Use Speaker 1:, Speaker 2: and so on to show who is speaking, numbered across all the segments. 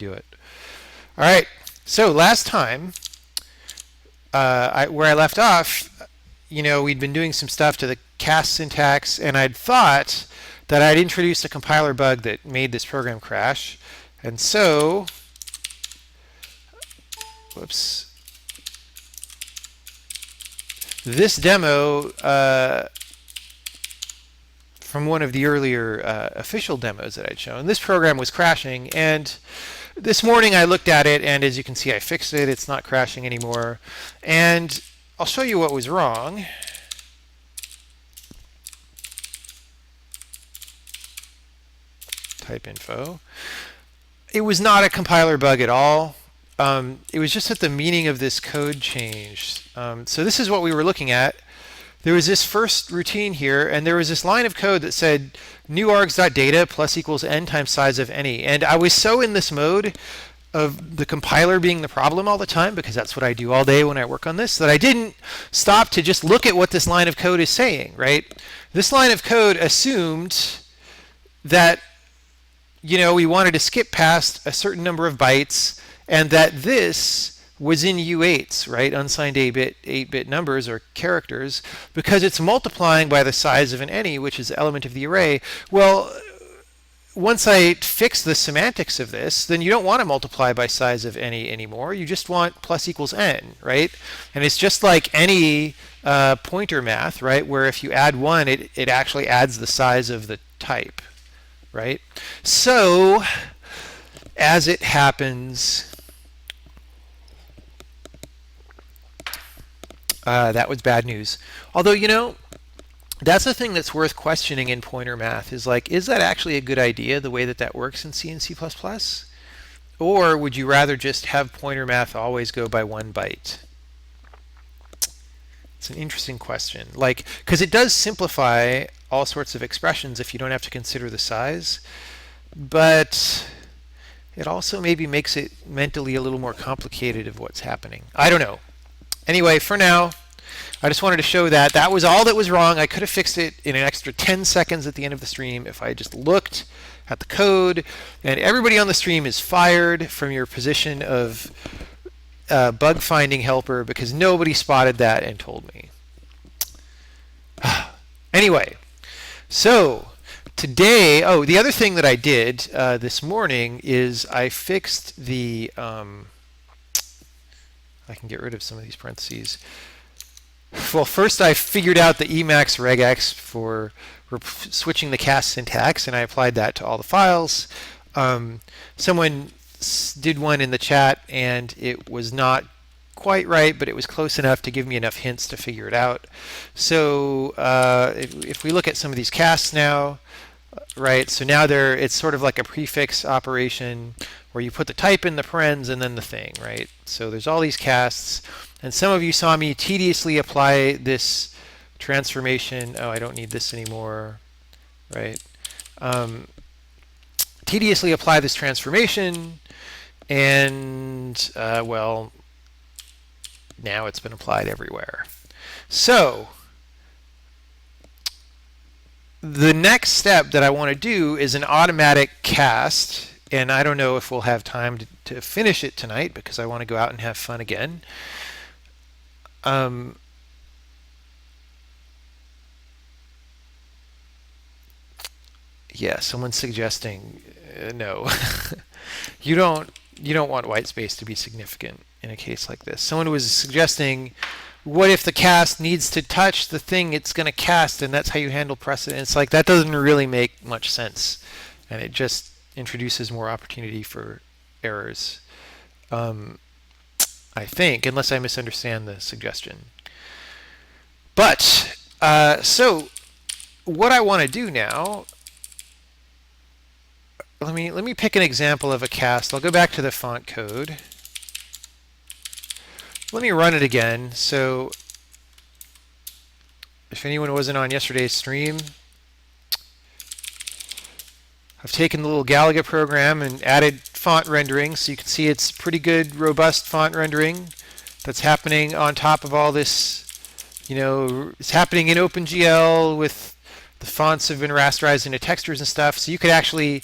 Speaker 1: do it. All right. So last time, where I left off, we'd been doing some stuff to the cast syntax, and I'd thought that I'd introduced a compiler bug that made this program crash. And so, whoops, this demo from one of the earlier official demos that I'd shown, this program was crashing, and this morning I looked at it, and as you can see, I fixed it. It's not crashing anymore. And I'll show you what was wrong. Type info. It was not a compiler bug at all. It was just that the meaning of this code changed. So this is what we were looking at. There was this first routine here, and there was this line of code that said new args.data plus equals n times size of any. And I was so in this mode of the compiler being the problem all the time, because that's what I do all day when I work on this, that I didn't stop to just look at what this line of code is saying, right? This line of code assumed that we wanted to skip past a certain number of bytes, and that this was in U8s, right? Unsigned 8-bit numbers or characters, because it's multiplying by the size of an any, which is the element of the array. Well, once I fix the semantics of this, then you don't want to multiply by size of any anymore. You just want plus equals n, right? And it's just like any pointer math, right? Where if you add 1, it actually adds the size of the type, right? So, as it happens, that was bad news. Although, that's the thing that's worth questioning in pointer math is like, is that actually a good idea, the way that that works in C and C++? Or would you rather just have pointer math always go by 1 byte? It's an interesting question. Because it does simplify all sorts of expressions if you don't have to consider the size, but it also maybe makes it mentally a little more complicated of what's happening. I don't know. Anyway, for now, I just wanted to show that that was all that was wrong. I could have fixed it in an extra 10 seconds at the end of the stream if I just looked at the code. And everybody on the stream is fired from your position of bug finding helper, because nobody spotted that and told me. Anyway, so today, the other thing that I did this morning is I fixed the, I can get rid of some of these parentheses. Well, first I figured out the Emacs regex for switching the cast syntax, and I applied that to all the files. Someone did one in the chat, and it was not quite right, but it was close enough to give me enough hints to figure it out. So if we look at some of these casts now, right, so now it's sort of like a prefix operation where you put the type in the parens and then the thing, right? So there's all these casts, and some of you saw me tediously apply this transformation. Oh, I don't need this anymore, right? Tediously apply this transformation, and well, now it's been applied everywhere. So the next step that I want to do is an automatic cast, and I don't know if we'll have time to finish it tonight because I want to go out and have fun again. Yeah, someone's suggesting no. You don't want white space to be significant in a case like this. Someone was suggesting, what if the cast needs to touch the thing it's going to cast, and that's how you handle precedent? It's like, that doesn't really make much sense, and it just introduces more opportunity for errors, I think, unless I misunderstand the suggestion. But so what I want to do now, let me pick an example of a cast. I'll go back to the font code. Let me run it again. So if anyone wasn't on yesterday's stream, I've taken the little Galaga program and added font rendering, so you can see it's pretty good, robust font rendering that's happening on top of all this. It's happening in OpenGL with the fonts have been rasterized into textures and stuff, so you could actually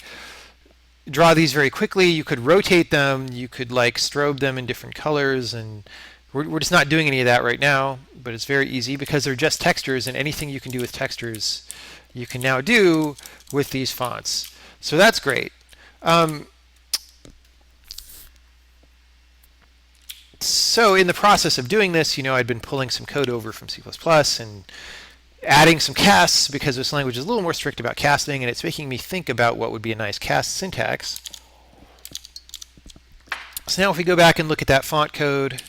Speaker 1: draw these very quickly. You could rotate them. You could like strobe them in different colors, and we're just not doing any of that right now. But it's very easy because they're just textures, and anything you can do with textures, you can now do with these fonts. So that's great. So in the process of doing this, I'd been pulling some code over from C++ and adding some casts because this language is a little more strict about casting, and it's making me think about what would be a nice cast syntax. So now if we go back and look at that font code,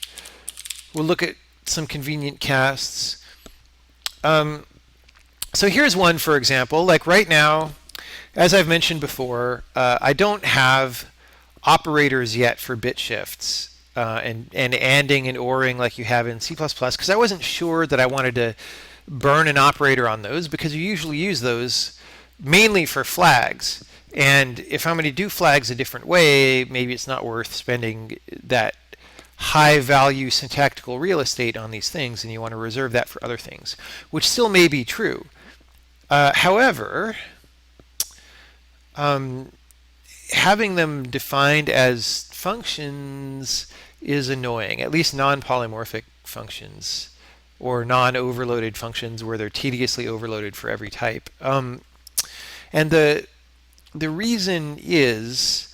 Speaker 1: we'll look at some convenient casts. So here's one, for example. Like right now, as I've mentioned before, I don't have operators yet for bit shifts and anding and oring like you have in C++ because I wasn't sure that I wanted to burn an operator on those because you usually use those mainly for flags. And if I'm going to do flags a different way, maybe it's not worth spending that high value syntactical real estate on these things, and you want to reserve that for other things, which still may be true. However, having them defined as functions is annoying, at least non-polymorphic functions or non-overloaded functions where they're tediously overloaded for every type. And the reason is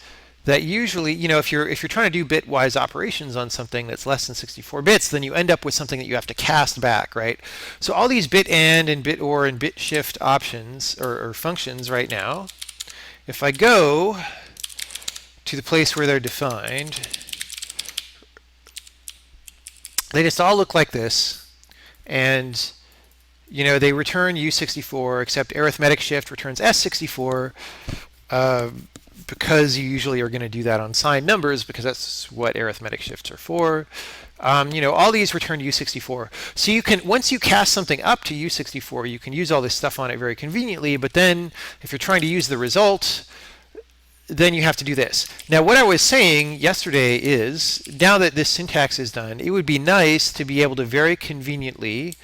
Speaker 1: that usually, if you're trying to do bitwise operations on something that's less than 64 bits, then you end up with something that you have to cast back, right? So all these bit and bit or and bit shift options or functions right now, if I go to the place where they're defined, they just all look like this. And they return U64, except arithmetic shift returns S64 because you usually are going to do that on signed numbers because that's what arithmetic shifts are for. All these return U64. So you can, once you cast something up to U64, you can use all this stuff on it very conveniently. But then if you're trying to use the result, then you have to do this. Now, what I was saying yesterday is, now that this syntax is done, it would be nice to be able to very conveniently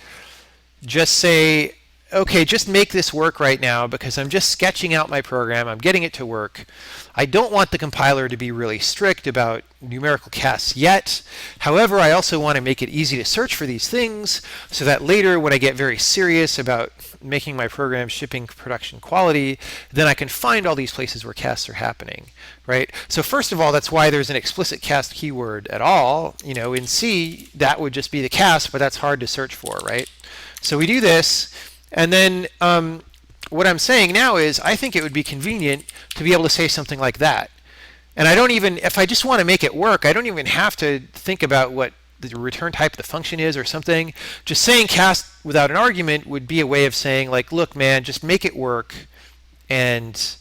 Speaker 1: just say, okay, just make this work right now because I'm just sketching out my program. I'm getting it to work. I don't want the compiler to be really strict about numerical casts yet. However, I also want to make it easy to search for these things so that later when I get very serious about making my program shipping production quality, then I can find all these places where casts are happening, right? So first of all, that's why there's an explicit cast keyword at all. In C, that would just be the cast, but that's hard to search for, right? So we do this, and then what I'm saying now is I think it would be convenient to be able to say something like that. And I don't even, if I just want to make it work, I don't even have to think about what the return type of the function is or something. Just saying cast without an argument would be a way of saying, like, look, man, just make it work, and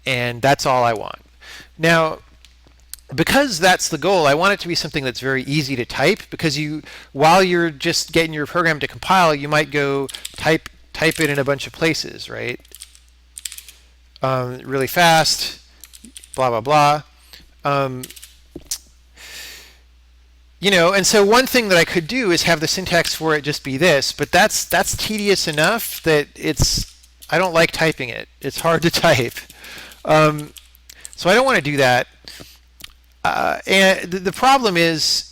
Speaker 1: that's all I want. Now, because that's the goal, I want it to be something that's very easy to type, because while you're just getting your program to compile, you might go type it in a bunch of places, right? Really fast, blah, blah, blah. And so one thing that I could do is have the syntax for it just be this, but that's tedious enough that I don't like typing it. It's hard to type. So I don't want to do that. And the problem is,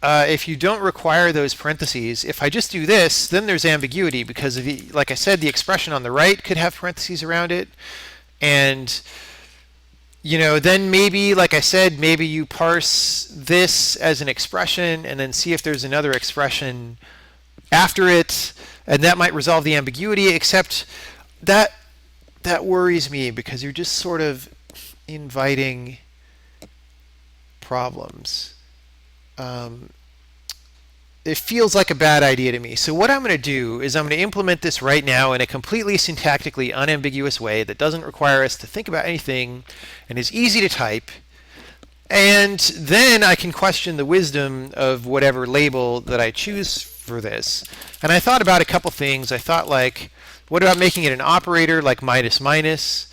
Speaker 1: if you don't require those parentheses, if I just do this, then there's ambiguity because, like I said, the expression on the right could have parentheses around it. And, then maybe, like I said, maybe you parse this as an expression and then see if there's another expression after it, and that might resolve the ambiguity, except that worries me because you're just sort of inviting problems. It feels like a bad idea to me. So what I'm going to do is I'm going to implement this right now in a completely syntactically unambiguous way that doesn't require us to think about anything and is easy to type. And then I can question the wisdom of whatever label that I choose for this. And I thought about a couple things. I thought, like, what about making it an operator like minus minus?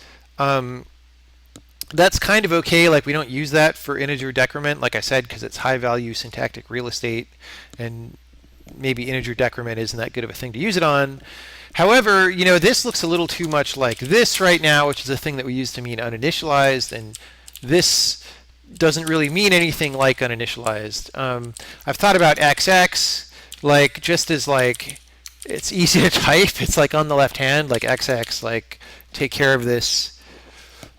Speaker 1: That's kind of okay. Like, we don't use that for integer decrement, like I said, because it's high value syntactic real estate, and maybe integer decrement isn't that good of a thing to use it on. However, this looks a little too much like this right now, which is a thing that we use to mean uninitialized, and this doesn't really mean anything like uninitialized. I've thought about XX like just as like it's easy to type. It's like on the left hand, like XX, like take care of this.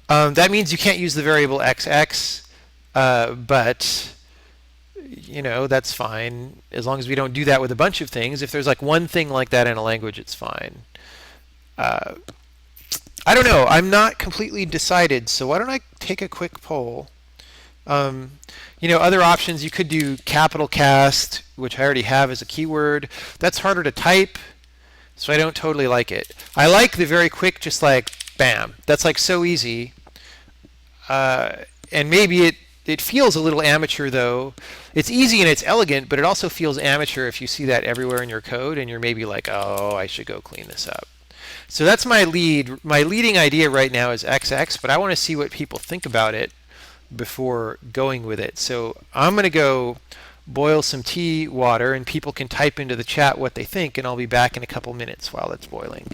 Speaker 1: That means you can't use the variable XX, but that's fine as long as we don't do that with a bunch of things. If there's like one thing like that in a language, it's fine. I don't know. I'm not completely decided, so why don't I take a quick poll? Other options, you could do capital cast, which I already have as a keyword. That's harder to type, so I don't totally like it. I like the very quick, just like bam. That's like so easy. And maybe it feels a little amateur though. It's easy and it's elegant, but it also feels amateur if you see that everywhere in your code and you're maybe like, oh, I should go clean this up. So that's my lead. My leading idea right now is XX, but I want to see what people think about it before going with it. So I'm going to go boil some tea water, and people can type into the chat what they think, and I'll be back in a couple minutes while it's boiling.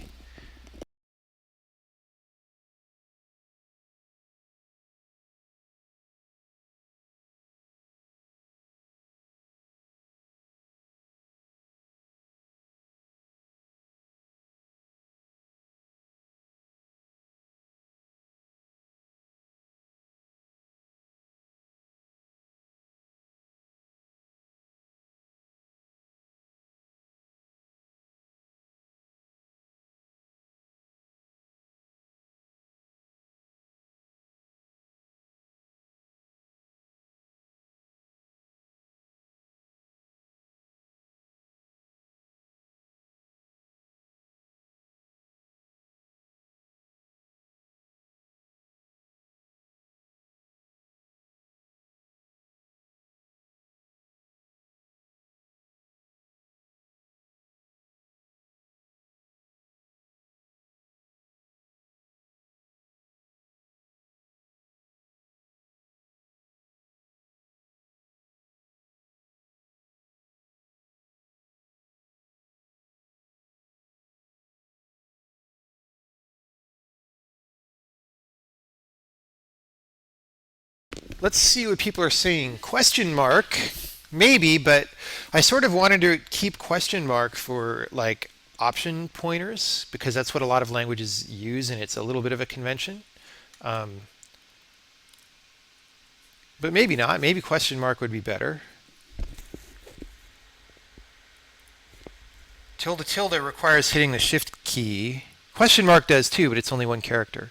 Speaker 1: Let's see what people are saying. Question mark, maybe, but I sort of wanted to keep question mark for like option pointers because that's what a lot of languages use, and it's a little bit of a convention. Um, but maybe not. Maybe question mark would be better. Tilde tilde requires hitting the shift key. Question mark does too, but it's only one character.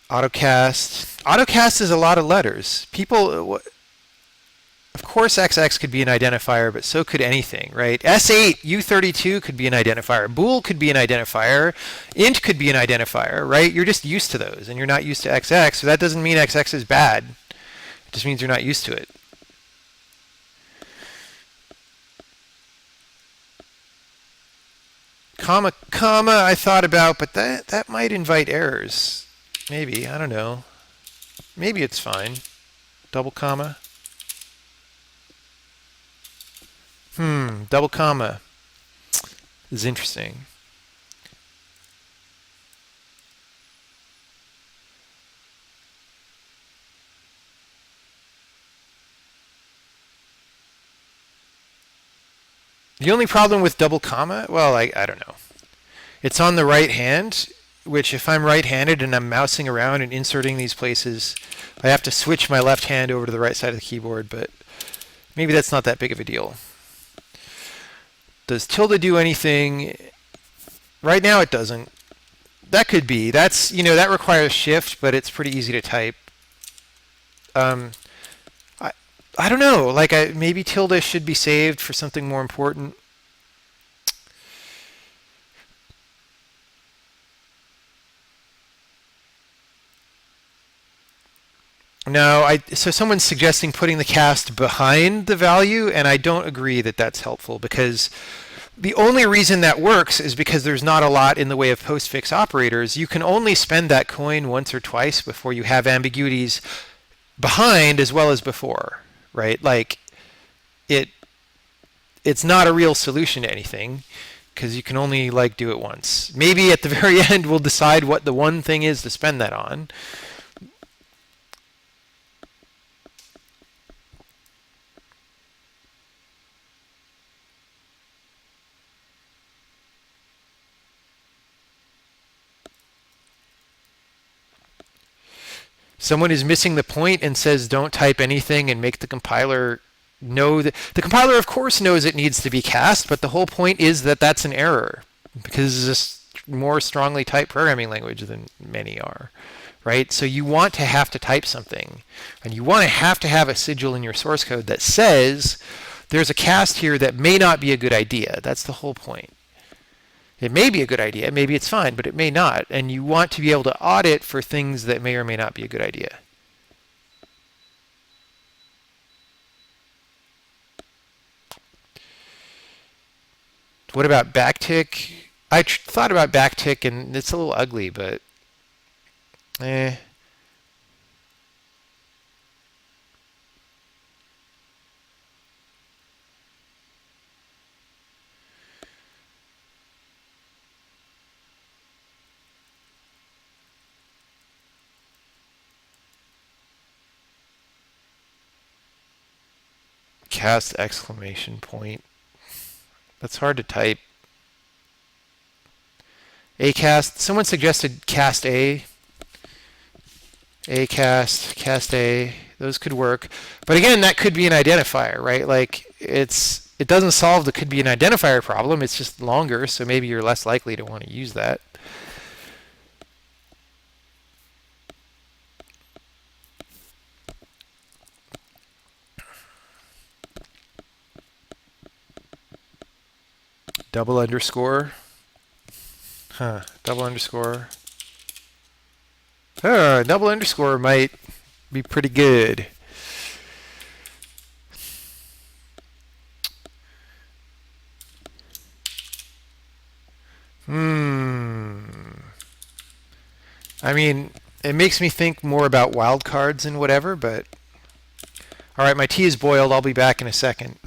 Speaker 1: Autocast. Autocast is a lot of letters. People, of course, XX could be an identifier, but so could anything, right? S8, U32 could be an identifier. Bool could be an identifier. Int could be an identifier, right? You're just used to those, and you're not used to XX, so that doesn't mean XX is bad. It just means you're not used to it. Comma, comma, I thought about, but that might invite errors. Maybe, I don't know. Maybe it's fine. Double comma. Double comma is interesting. The only problem with double comma, well, I don't know. It's on the right hand, which if I'm right-handed and I'm mousing around and inserting these places, I have to switch my left hand over to the right side of the keyboard, but maybe that's not that big of a deal. Does tilde do anything? Right now it doesn't. That could be. That's, that requires shift, but it's pretty easy to type. I don't know. Like, maybe tilde should be saved for something more important. No, so someone's suggesting putting the cast behind the value, and I don't agree that that's helpful because the only reason that works is because there's not a lot in the way of postfix operators. You can only spend that coin once or twice before you have ambiguities behind as well as before, right? Like it it's not a real solution to anything because you can only like do it once. Maybe at the very end we'll decide what the one thing is to spend that on. Someone is missing the point and says don't type anything and make the compiler know that the compiler of course knows it needs to be cast, but the whole point is that that's an error because it's a more strongly typed programming language than many are, right? So you want to have to type something, and you want to have a sigil in your source code that says there's a cast here that may not be a good idea. That's the whole point. It may be a good idea, maybe it's fine, but it may not. And you want to be able to audit for things that may or may not be a good idea. What about backtick? I thought about backtick, and it's a little ugly, but eh. Cast exclamation point. That's hard to type. Acast. Someone suggested cast A. Acast, cast A. Those could work. But again, that could be an identifier, right? Like it doesn't solve the could be an identifier problem. It's just longer, so maybe you're less likely to want to use that. Double underscore. Double underscore. Double underscore might be pretty good. I mean, it makes me think more about wildcards and whatever, but... All right, my tea is boiled. I'll be back in a second.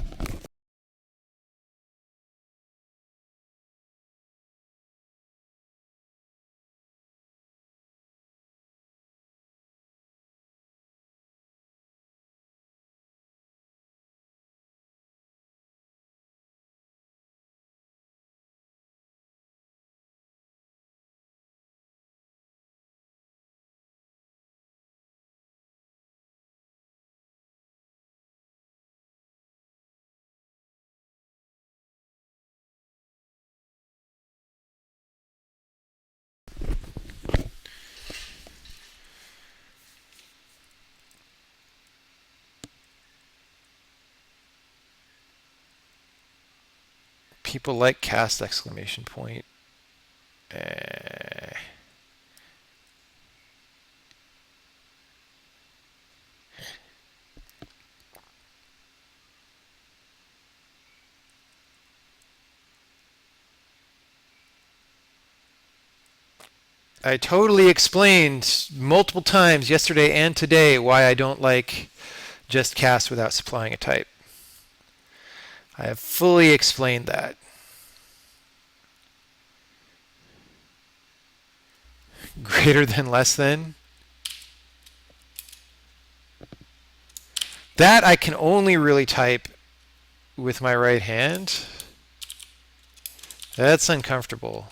Speaker 1: People like cast exclamation point. I totally explained multiple times yesterday and today why I don't like just cast without supplying a type. I have fully explained that. Greater than, less than. That I can only really type with my right hand. That's uncomfortable.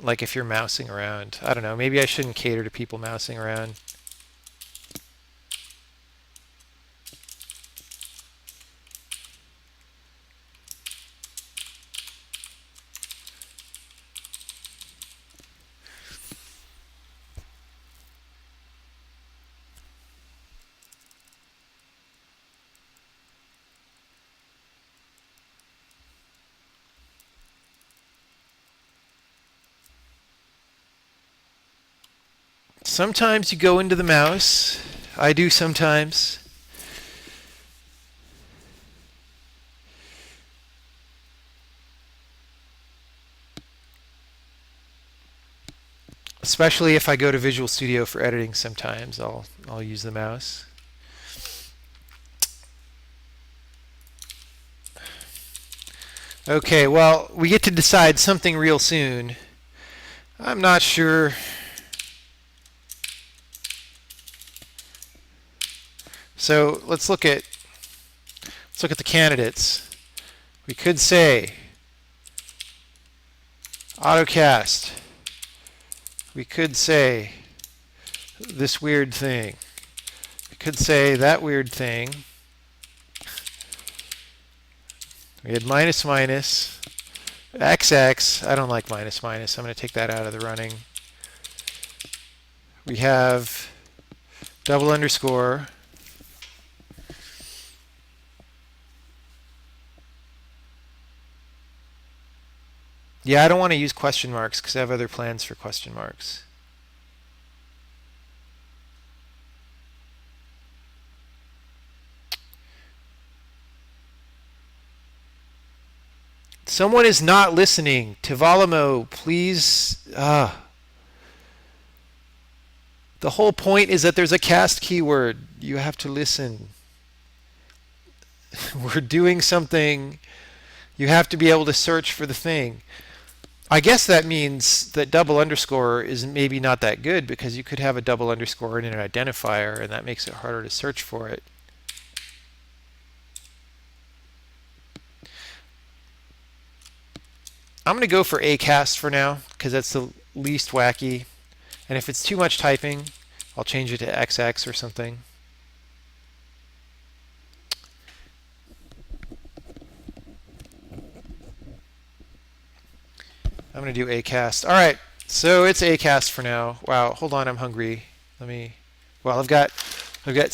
Speaker 1: Like if you're mousing around. I don't know, maybe I shouldn't cater to people mousing around. Sometimes you go into the mouse. I do sometimes. Especially if I go to Visual Studio for editing sometimes, I'll use the mouse. Okay, well, we get to decide something real soon. I'm not sure. So let's look at the candidates. We could say AutoCast. We could say this weird thing. We could say that weird thing. We had minus minus. XX. I don't like minus minus. I'm going to take that out of the running. We have double underscore. Yeah, I don't want to use question marks because I have other plans for question marks. Someone is not listening. Tivalamo, please. The whole point is that there's a cast keyword. You have to listen. We're doing something. You have to be able to search for the thing. I guess that means that double underscore is maybe not that good because you could have a double underscore in an identifier and that makes it harder to search for it. I'm going to go for acast for now because that's the least wacky. And if it's too much typing, I'll change it to XX or something. I'm going to do acast. All right, so it's acast for now. Wow, hold on, I'm hungry. Well, I've got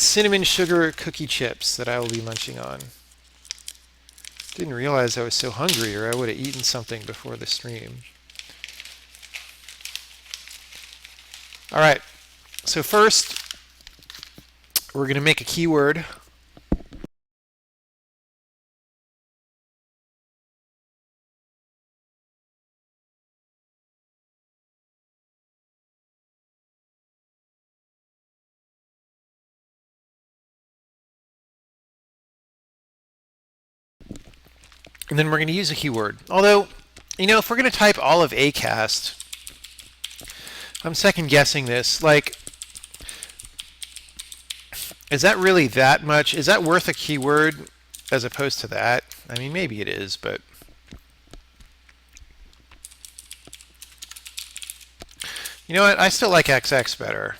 Speaker 1: cinnamon sugar cookie chips that I will be munching on. Didn't realize I was so hungry, or I would have eaten something before the stream. All right, so first we're going to make a keyword. And then we're going to use a keyword. Although, if we're going to type all of acast, I'm second guessing this. Like, is that really that much? Is that worth a keyword as opposed to that? I mean, maybe it is, but you know what? I still like XX better.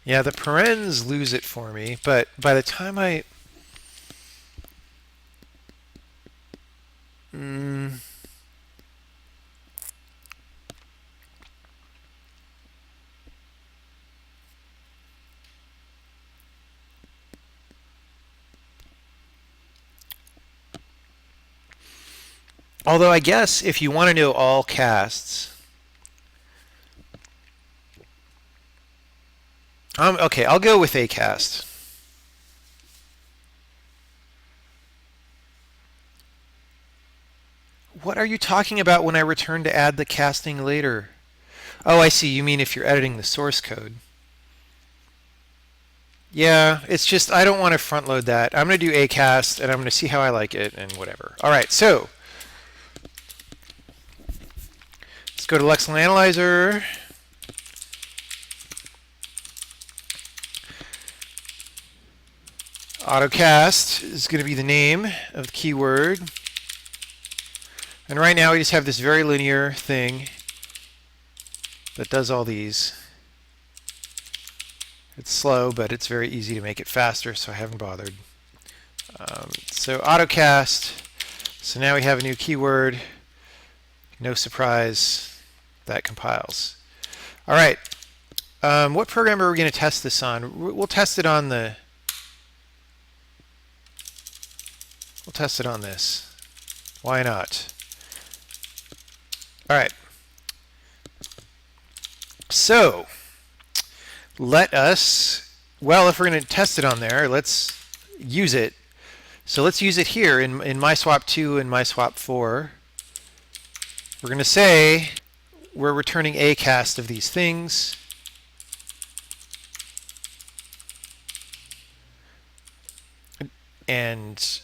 Speaker 1: Yeah, the parens lose it for me, but by the time I... Although I guess if you want to know all casts... okay, I'll go with acast. What are you talking about when I return to add the casting later? Oh, I see. You mean if you're editing the source code. Yeah, it's just I don't want to front load that. I'm going to do acast, and I'm going to see how I like it, and whatever. All right, so let's go to Lexile Analyzer. AutoCast is going to be the name of the keyword. And right now we just have this very linear thing that does all these. It's slow, but it's very easy to make it faster, so I haven't bothered. So AutoCast. So now we have a new keyword. No surprise, that compiles. All right. What program are we going to test this on? We'll test it on the... We'll test it on this. Why not? All right. So let us, well, if we're going to test it on there, let's use it. So let's use it here in MySwap 2 and MySwap 4. We're going to say we're returning a cast of these things. And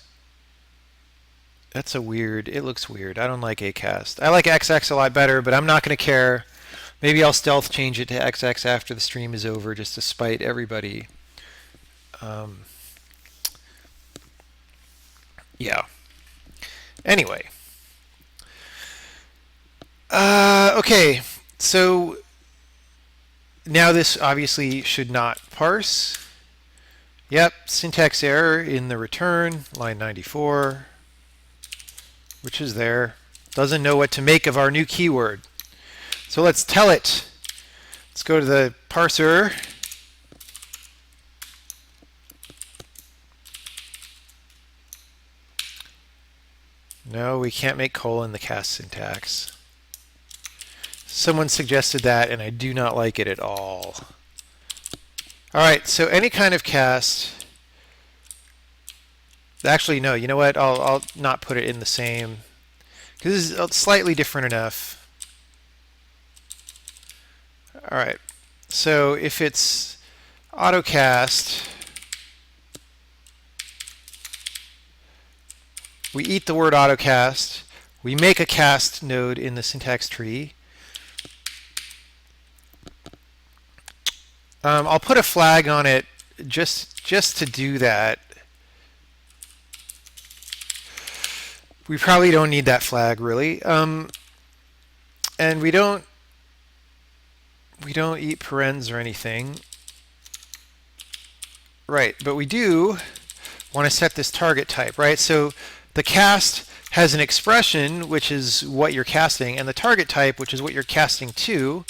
Speaker 1: that's it looks weird. I don't like a cast. I like XX a lot better, but I'm not going to care. Maybe I'll stealth change it to XX after the stream is over just to spite everybody. Yeah. Anyway. Okay, so now this obviously should not parse. Yep, syntax error in the return, line 94, which is there. Doesn't know what to make of our new keyword. So let's tell it. Let's go to the parser. No, we can't make colon the cast syntax. Someone suggested that, and I do not like it at all. All right, so any kind of cast. Actually, no, you know what? I'll not put it in the same, because this is slightly different enough. All right, so if it's autocast, we eat the word autocast, we make a cast node in the syntax tree. I'll put a flag on it just to do that. We probably don't need that flag really, and we don't eat parens or anything, right? But we do want to set this target type, right? So the cast has an expression, which is what you're casting, and the target type, which is what you're casting to,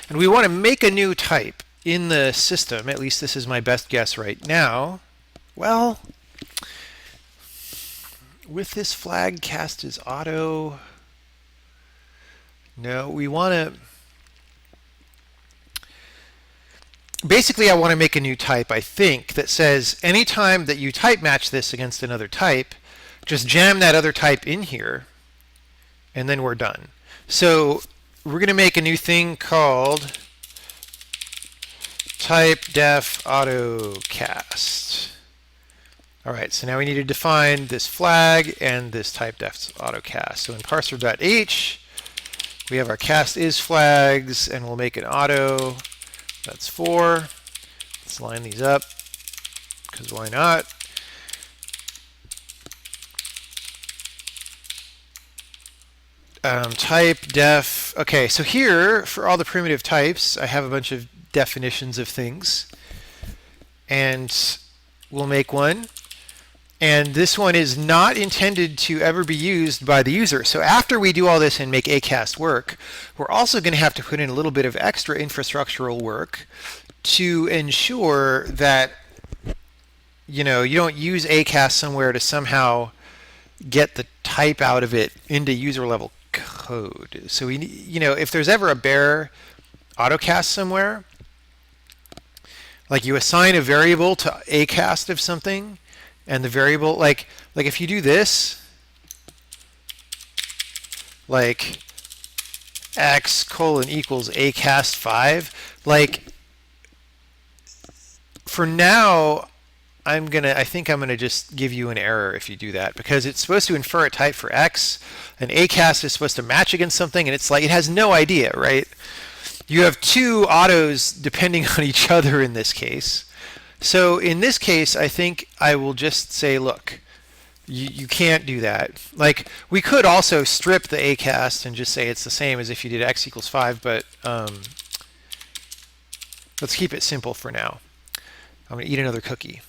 Speaker 1: and we want to make a new type in the system. At least this is my best guess right now. Well, with this flag cast as auto, no, we want to, basically I want to make a new type, I think, that says anytime that you type match this against another type, just jam that other type in here, and then we're done. So we're going to make a new thing called type def autocast. All right, so now we need to define this flag and this type def autocast. So in parser.h, we have our cast is flags, and we'll make an auto. That's 4. Let's line these up, because why not? Type def. Okay, so here, for all the primitive types, I have a bunch of definitions of things. And we'll make one. And this one is not intended to ever be used by the user. So after we do all this and make acast work, we're also going to have to put in a little bit of extra infrastructural work to ensure that you don't use acast somewhere to somehow get the type out of it into user level code. So we, if there's ever a bare autocast somewhere, like you assign a variable to acast of something, and the variable, like if you do this, like x colon equals acast 5, like for now, I think I'm gonna just give you an error if you do that, because it's supposed to infer a type for x, and acast is supposed to match against something, and it's like it has no idea, right? You have two autos depending on each other in this case. So in this case, I think I will just say, look, you can't do that. Like, we could also strip the acast and just say it's the same as if you did x equals 5, but let's keep it simple for now. I'm going to eat another cookie.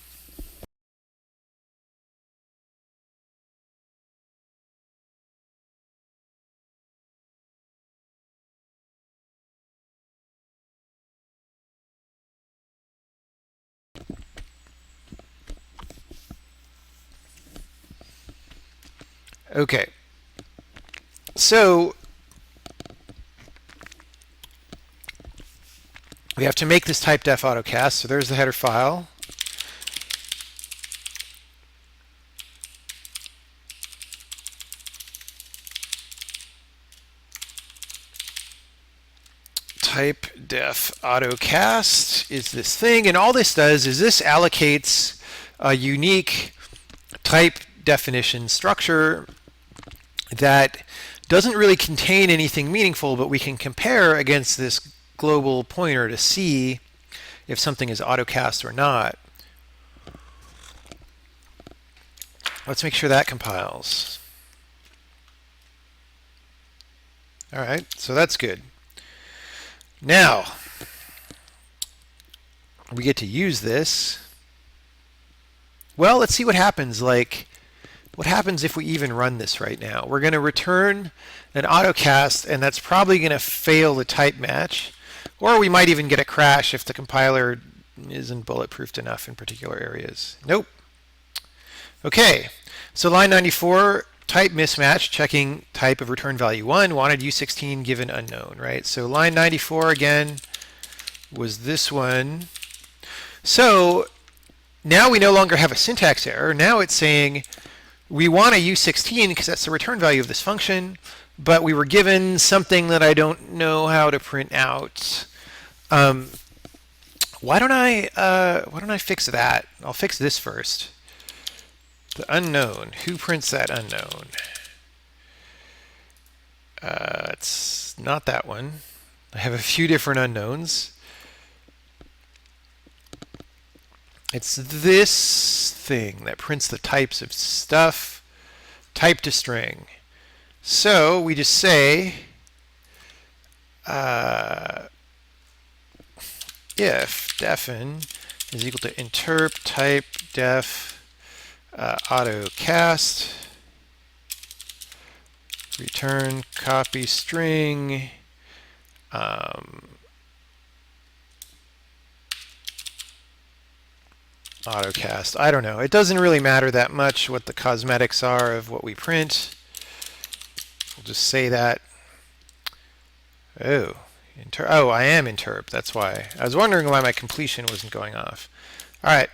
Speaker 1: Okay, so we have to make this type def autocast. So there's the header file. type def autocast is this thing, and all this does is this allocates a unique type definition structure that doesn't really contain anything meaningful, but we can compare against this global pointer to see if something is autocast or not. Let's make sure that compiles. All right, so that's good. Now, we get to use this. Well, let's see what happens. What happens if we even run this right now? We're going to return an autocast, and that's probably going to fail the type match. Or we might even get a crash if the compiler isn't bulletproofed enough in particular areas. Nope. Okay, so line 94, type mismatch, checking type of return value 1, wanted U16 given unknown, right? So line 94 again was this one. So now we no longer have a syntax error. Now it's saying we want a U16 because that's the return value of this function, but we were given something that I don't know how to print out. Why don't I fix that? I'll fix this first. The unknown. Who prints that unknown? It's not that one. I have a few different unknowns. It's this thing that prints the types of stuff, type to string. So we just say if defin is equal to interp type def autocast return copy string autocast. I don't know. It doesn't really matter that much what the cosmetics are of what we print. We'll just say that. Oh, I am interp. That's why. I was wondering why my completion wasn't going off. All right,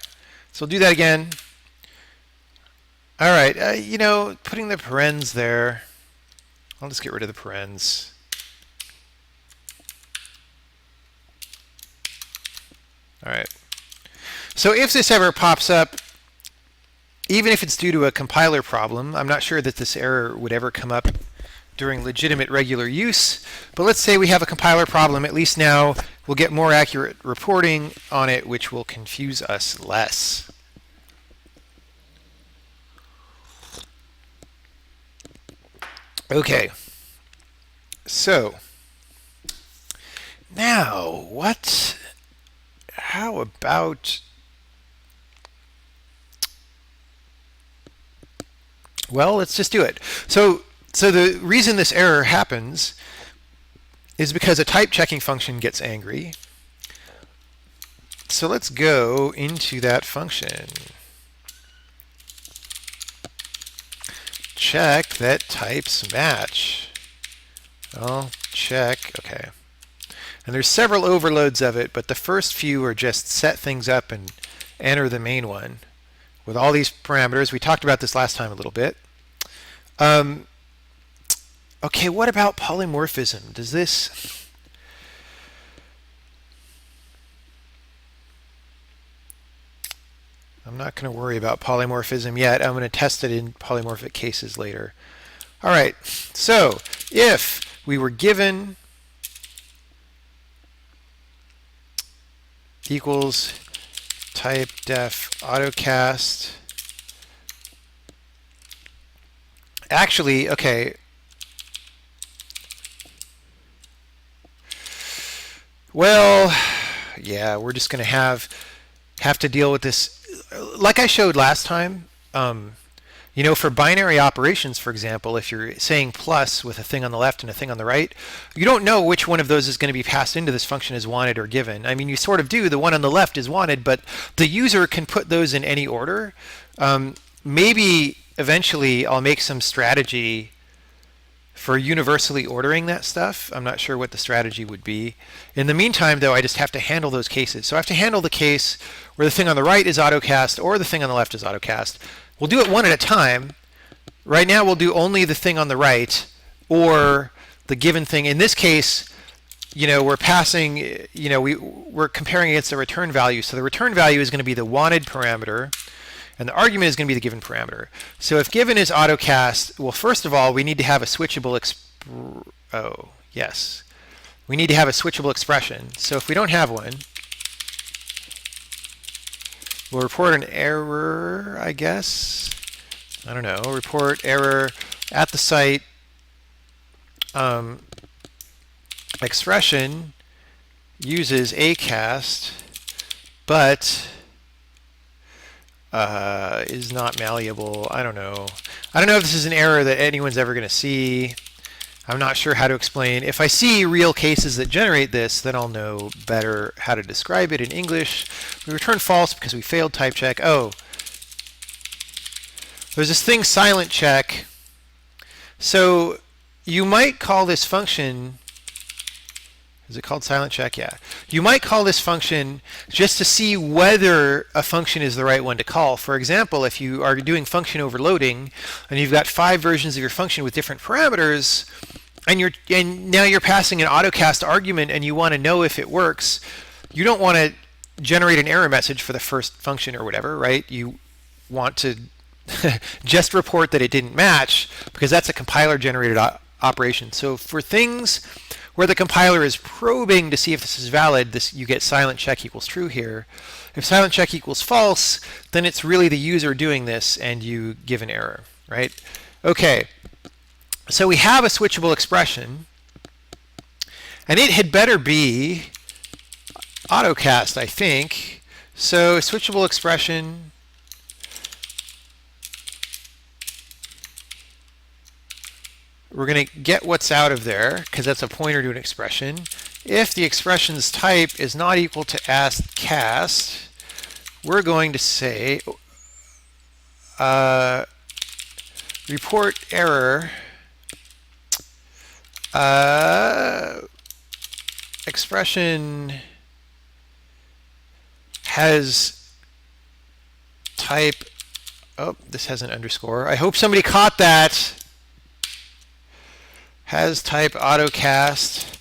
Speaker 1: so we'll do that again. All right, putting the parens there. I'll just get rid of the parens. All right. So if this ever pops up, even if it's due to a compiler problem, I'm not sure that this error would ever come up during legitimate regular use. But let's say we have a compiler problem. At least now we'll get more accurate reporting on it, which will confuse us less. Okay, so now how about, well, let's just do it. So the reason this error happens is because a type checking function gets angry. So let's go into that function. Check that types match. I'll check, okay. And there's several overloads of it, but the first few are just set things up and enter the main one with all these parameters. We talked about this last time a little bit. Okay, what about polymorphism? Does this... I'm not going to worry about polymorphism yet. I'm going to test it in polymorphic cases later. All right, so if we were given equals type def autocast. Actually, okay. Well, yeah, we're just going to have to deal with this. Like I showed last time, for binary operations, for example, if you're saying plus with a thing on the left and a thing on the right, you don't know which one of those is going to be passed into this function as wanted or given. I mean, you sort of do. The one on the left is wanted, but the user can put those in any order. Maybe eventually I'll make some strategy for universally ordering that stuff. I'm not sure what the strategy would be. In the meantime, though, I just have to handle those cases. So I have to handle the case where the thing on the right is autocast or the thing on the left is autocast. We'll do it one at a time. Right now, we'll do only the thing on the right or the given thing. In this case, we're passing, we're comparing against the return value. So the return value is going to be the wanted parameter, and the argument is going to be the given parameter. So if given is AutoCast, well, first of all, we need to have a switchable we need to have a switchable expression. So if we don't have one, we'll report an error, I guess. I don't know. Report error at the site expression uses acast, but is not malleable. I don't know. I don't know if this is an error that anyone's ever going to see. I'm not sure how to explain. If I see real cases that generate this, then I'll know better how to describe it in English. We return false because we failed type check. Oh, there's this thing silent check. So you might call this function, is it called silent check? Yeah. You might call this function just to see whether a function is the right one to call. For example, if you are doing function overloading and you've got 5 versions of your function with different parameters, and now you're passing an AutoCast argument and you want to know if it works, you don't want to generate an error message for the first function or whatever, right? You want to just report that it didn't match, because that's a compiler generated operation. So for things where the compiler is probing to see if this is valid, you get silent check equals true here. If silent check equals false, then it's really the user doing this and you give an error, right? Okay, so we have a switchable expression, and it had better be AutoCast, I think. So switchable expression, we're going to get what's out of there, because that's a pointer to an expression. If the expression's type is not equal to AskCast, we're going to say report error expression has type, oh, this has an underscore. I hope somebody caught that. Has type AutoCast,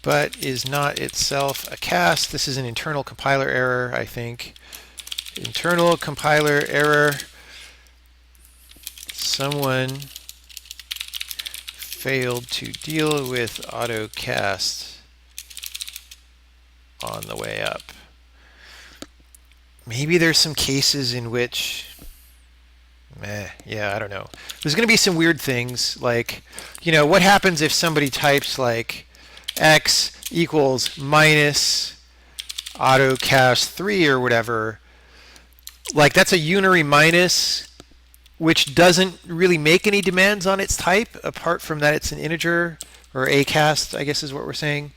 Speaker 1: but is not itself a cast. This is an internal compiler error, I think. Internal compiler error. Someone failed to deal with AutoCast on the way up. Maybe there's some cases in which, yeah, I don't know. There's going to be some weird things, like, what happens if somebody types like x equals minus AutoCast 3 or whatever. Like, that's a unary minus, which doesn't really make any demands on its type, apart from that it's an integer, or acast, I guess is what we're saying.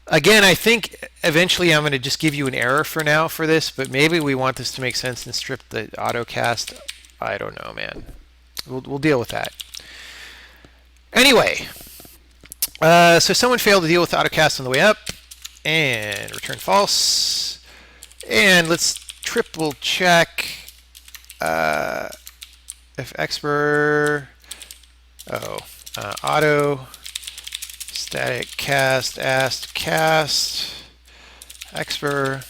Speaker 1: Again, I think eventually I'm going to just give you an error for now for this, but maybe we want this to make sense and strip the AutoCast. I don't know, man. We'll deal with that. Anyway, so someone failed to deal with AutoCast on the way up, and return false. And let's triple check if expr auto static cast asked cast expr.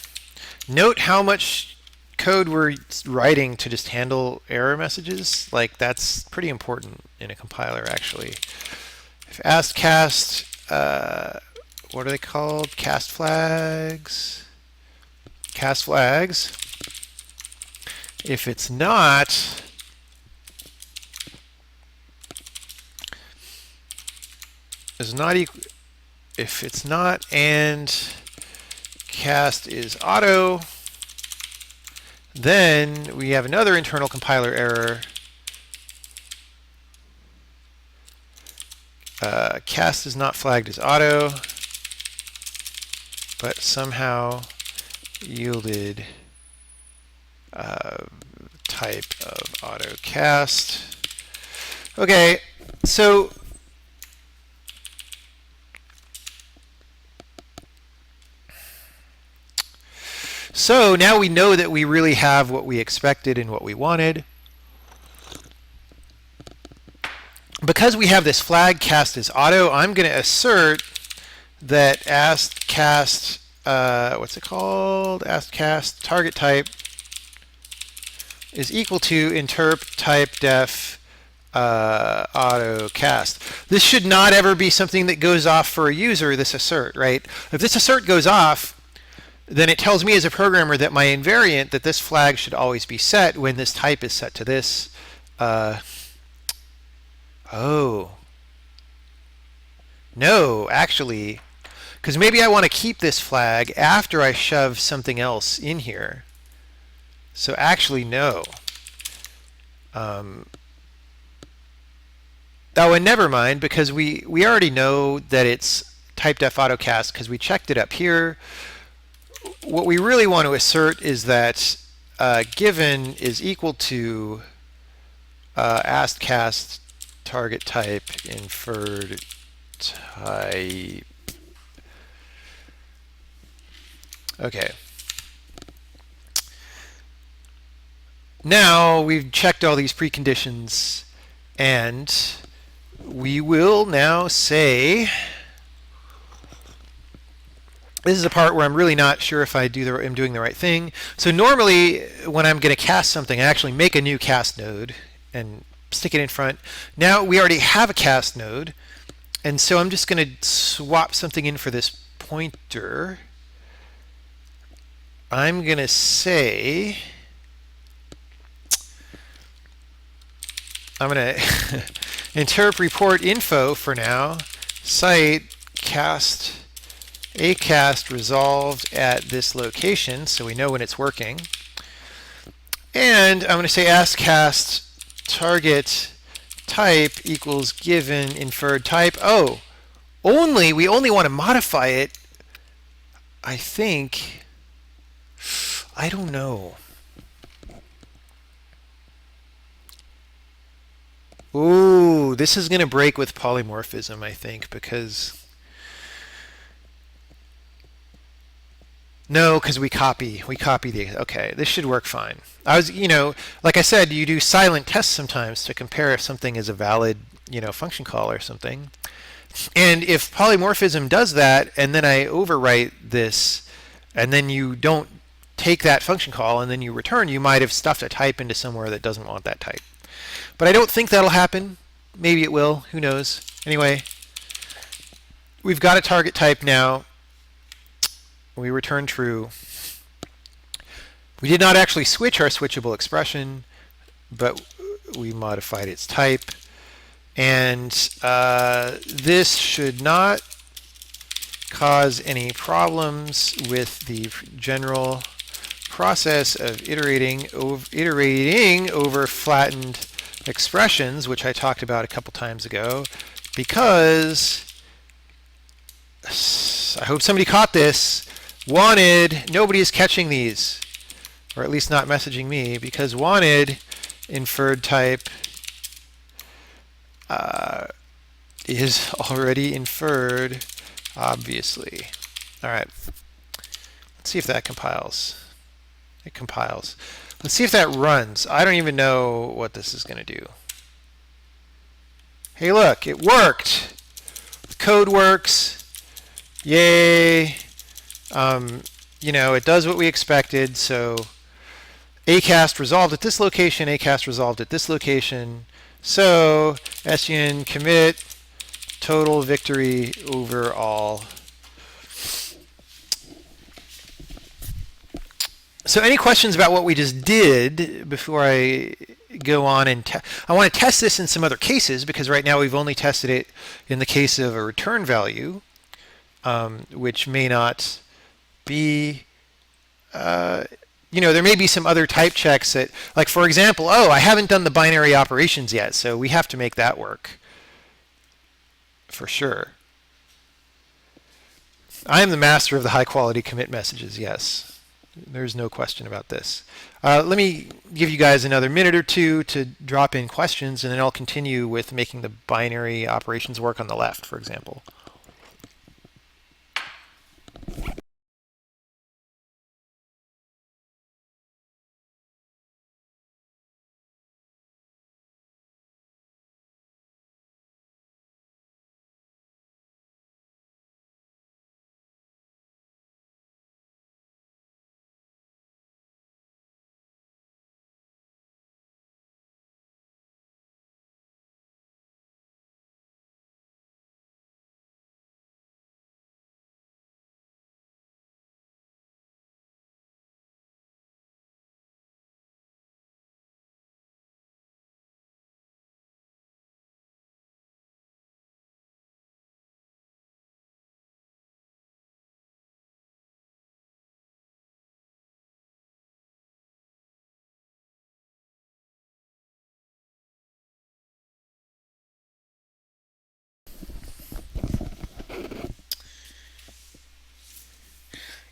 Speaker 1: Note how much code we're writing to just handle error messages. Like, that's pretty important in a compiler, actually. If asked cast, what are they called? Cast flags. Cast flags. If it's not, is not equal. If it's not and cast is auto, then we have another internal compiler error. Cast is not flagged as auto, but somehow yielded type of AutoCast. Okay, so now we know that we really have what we expected and what we wanted. Because we have this flag cast as auto, I'm going to assert that asked cast, what's it called? Asked cast target type is equal to interp type def auto cast. This should not ever be something that goes off for a user, this assert, right? If this assert goes off, then it tells me as a programmer that my invariant, that this flag should always be set when this type is set to this. Oh. No, actually, because maybe I want to keep this flag after I shove something else in here. So actually, no. Oh, and never mind, because we already know that it's type def autocast because we checked it up here. What we really want to assert is that given is equal to asked cast target type inferred type. Okay. Now we've checked all these preconditions, and we will now say, this is a part where I'm really not sure if I'm doing the right thing. So normally when I'm going to cast something, I actually make a new cast node and stick it in front. Now we already have a cast node, and so I'm just going to swap something in for this pointer. I'm going to say, I'm going to interp report info for now, cite cast, a cast resolved at this location, so we know when it's working. And I'm going to say ask cast target type equals given inferred type. Oh, we only want to modify it, I think. I don't know. Ooh, this is going to break with polymorphism, I think, because... No, because we copy the... Okay, this should work fine. Like I said, you do silent tests sometimes to compare if something is a valid, function call or something. And if polymorphism does that, and then I overwrite this, and then you don't take that function call, and then you return, you might have stuffed a type into somewhere that doesn't want that type. But I don't think that'll happen. Maybe it will. Who knows? Anyway, we've got a target type now. We return true. We did not actually switch our switchable expression, but we modified its type. And this should not cause any problems with the general process of iterating over flattened expressions, which I talked about a couple times ago, because I hope somebody caught this. Wanted, nobody is catching these, or at least not messaging me, because wanted inferred type is already inferred, obviously. All right, let's see if that compiles. It compiles. Let's see if that runs. I don't even know what this is going to do. Hey, look, it worked. The code works. Yay. It does what we expected. So acast resolved at this location, acast resolved at this location. So SUN commit total victory overall. So any questions about what we just did before I go on and I want to test this in some other cases, because right now we've only tested it in the case of a return value, which may not be, there may be some other type checks that, like for example, I haven't done the binary operations yet, so we have to make that work for sure. I am the master of the high quality commit messages, yes. There's no question about this. Let me give you guys another minute or two to drop in questions, and then I'll continue with making the binary operations work on the left, for example.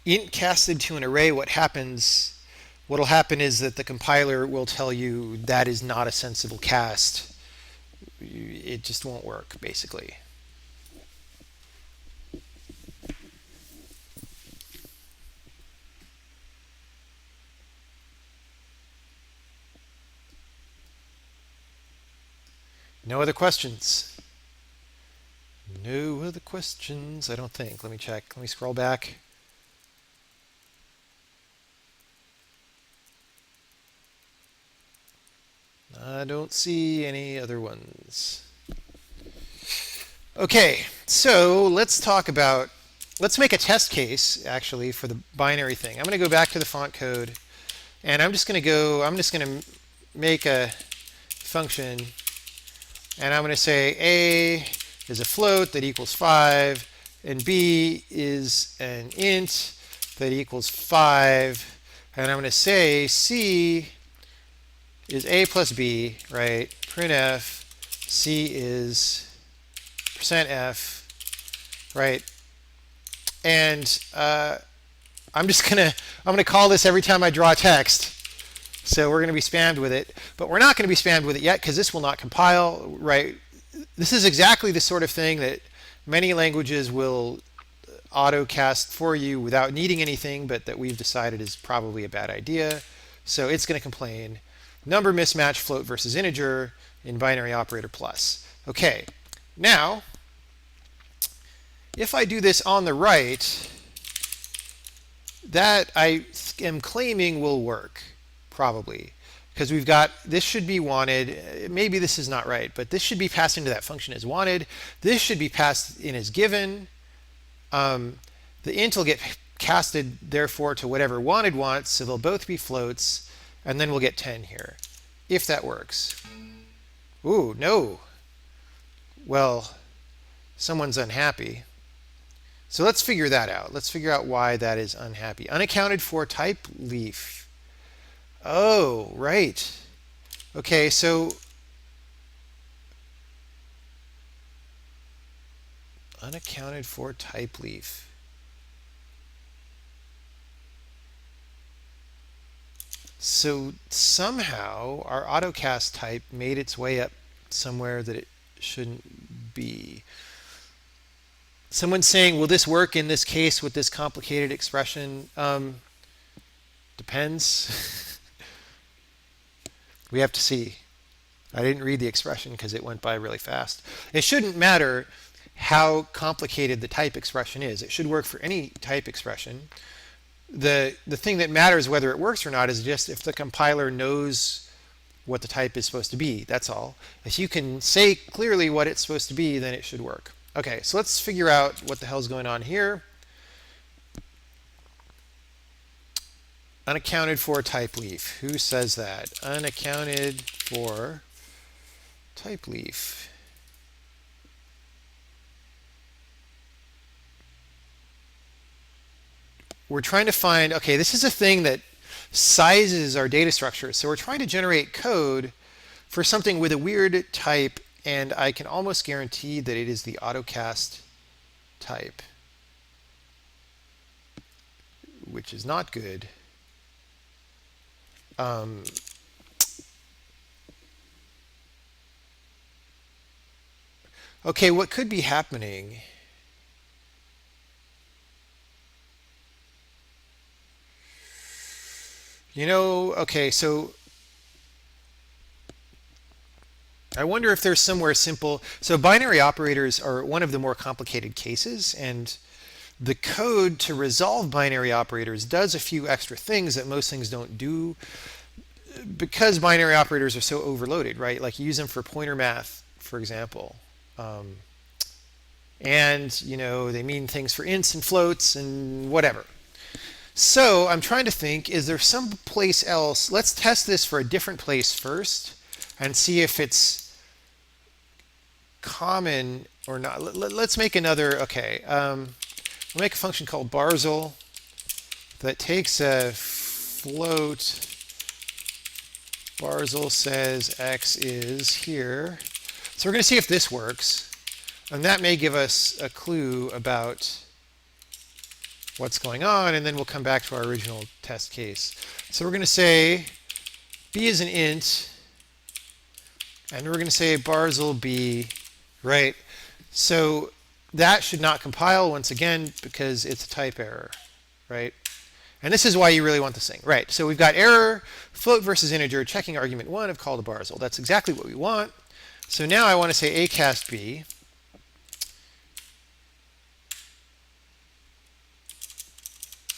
Speaker 1: int casted to an array, what'll happen is that the compiler will tell you that is not a sensible cast. It just won't work, basically. No other questions? No other questions, I don't think. Let me check. Let me scroll back. I don't see any other ones. Okay, so let's make a test case, actually, for the binary thing. I'm going to go back to the font code, and I'm just going to make a function, and I'm going to say A is a float that equals 5, and B is an int that equals 5, and I'm going to say C is A plus B, right? Printf, C is %f, right? And I'm gonna call this every time I draw text. So we're gonna be spammed with it, but we're not gonna be spammed with it yet because this will not compile, right? This is exactly the sort of thing that many languages will autocast for you without needing anything, but that we've decided is probably a bad idea. So it's gonna complain. Number mismatch, float versus integer in binary operator plus. Okay, now if I do this on the right, that I am claiming will work, probably. Because we've got, this should be wanted, maybe this is not right, but this should be passed into that function as wanted. This should be passed in as given. The int will get casted, therefore, to whatever wanted wants, so they'll both be floats, and then we'll get 10 here, if that works. Ooh, no. Well, someone's unhappy. So let's figure that out. Let's figure out why that is unhappy. Unaccounted for type leaf. Oh, right. Okay, so unaccounted for type leaf. So somehow our autocast type made its way up somewhere that it shouldn't be. Someone's saying, will this work in this case with this complicated expression? Depends. We have to see. I didn't read the expression because it went by really fast. It shouldn't matter how complicated the type expression is. It should work for any type expression. The thing that matters whether it works or not is just if the compiler knows what the type is supposed to be. That's all. If you can say clearly what it's supposed to be, then it should work. Okay, so let's figure out what the hell's going on here. Unaccounted for type leaf. Who says that? Unaccounted for type leaf. We're trying to find, okay, this is a thing that sizes our data structure. So we're trying to generate code for something with a weird type, and I can almost guarantee that it is the autocast type, which is not good. Okay, what could be happening? Okay, so I wonder if there's somewhere simple. So binary operators are one of the more complicated cases, and the code to resolve binary operators does a few extra things that most things don't do because binary operators are so overloaded, right? Like you use them for pointer math, for example. And, they mean things for ints and floats and whatever. So I'm trying to think, is there some place else? Let's test this for a different place first and see if it's common or not. Let's make another, okay. We'll make a function called Barzel that takes a float. Barzel says x is here. So we're going to see if this works. And that may give us a clue about what's going on, and then we'll come back to our original test case. So we're going to say b is an int, and we're going to say Barzil b, right? So that should not compile once again because it's a type error, right? And this is why you really want this thing, right? So we've got error, float versus integer, checking argument 1 of call to Barzil. That's exactly what we want. So now I want to say acast b.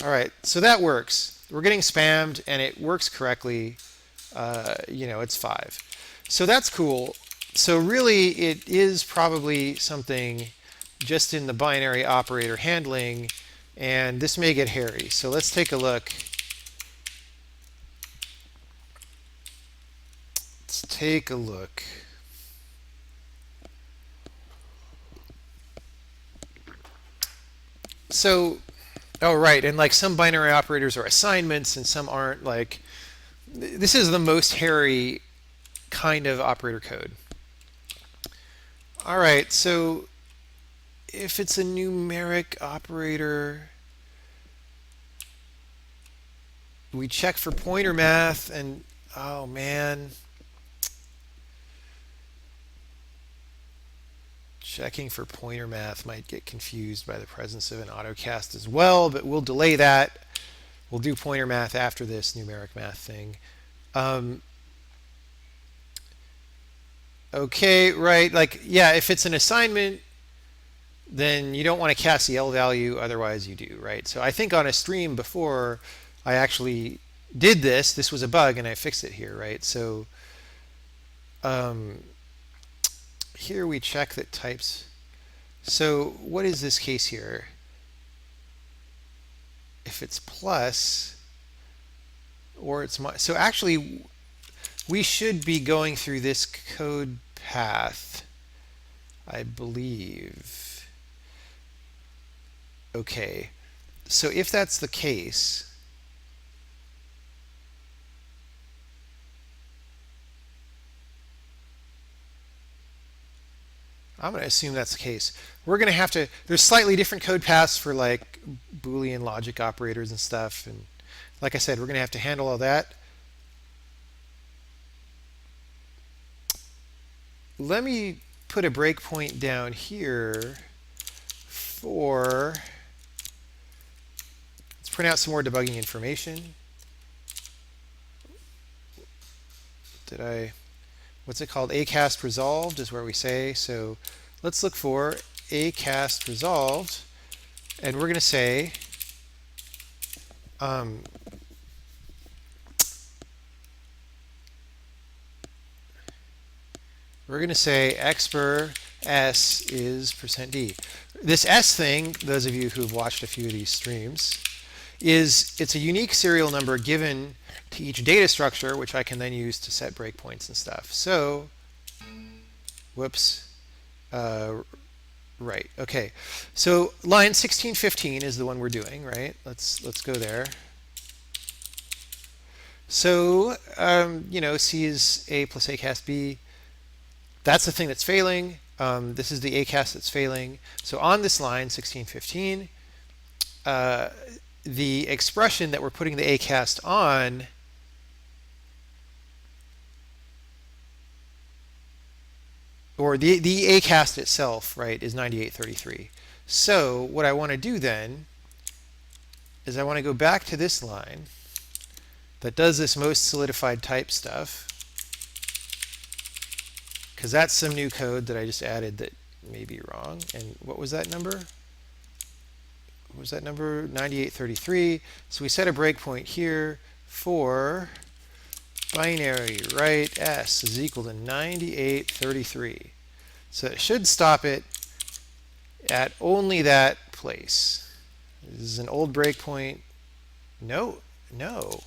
Speaker 1: All right, so that works. We're getting spammed, and it works correctly. It's 5. So that's cool. So really, it is probably something just in the binary operator handling, and this may get hairy. So let's take a look. Let's take a look. So, oh, right, and like some binary operators are assignments and some aren't. Like, this is the most hairy kind of operator code. All right, so if it's a numeric operator, we check for pointer math, and oh man, checking for pointer math might get confused by the presence of an autocast as well, but we'll delay that. We'll do pointer math after this numeric math thing. Okay, right, like, yeah, if it's an assignment, then you don't want to cast the L value, otherwise you do, right? So I think on a stream before, I actually did this. This was a bug, and I fixed it here, right? So here we check that types. So what is this case here? If it's plus, or it's so actually, we should be going through this code path, I believe. Okay, so if that's the case, I'm going to assume that's the case. We're going to have to, there's slightly different code paths for like Boolean logic operators and stuff. And like I said, we're going to have to handle all that. Let me put a breakpoint down here for, let's print out some more debugging information. What's it called? Acast resolved is where we say. So let's look for acast resolved, and we're going to say expr s is %d. This s thing, those of you who've watched a few of these streams, it's a unique serial number given to each data structure, which I can then use to set breakpoints and stuff. So, whoops, right, okay. So line 1615 is the one we're doing, right? Let's go there. So, C is A plus acast B. That's the thing that's failing. This is the acast that's failing. So on this line, 1615, the expression that we're putting the acast on or the acast itself, right, is 9833. So what I want to do then is I want to go back to this line that does this most solidified type stuff, because that's some new code that I just added that may be wrong. And what was that number? What was that number? 9833. So we set a breakpoint here for binary right s is equal to 9833. So it should stop it at only that place. This is an old breakpoint. No. All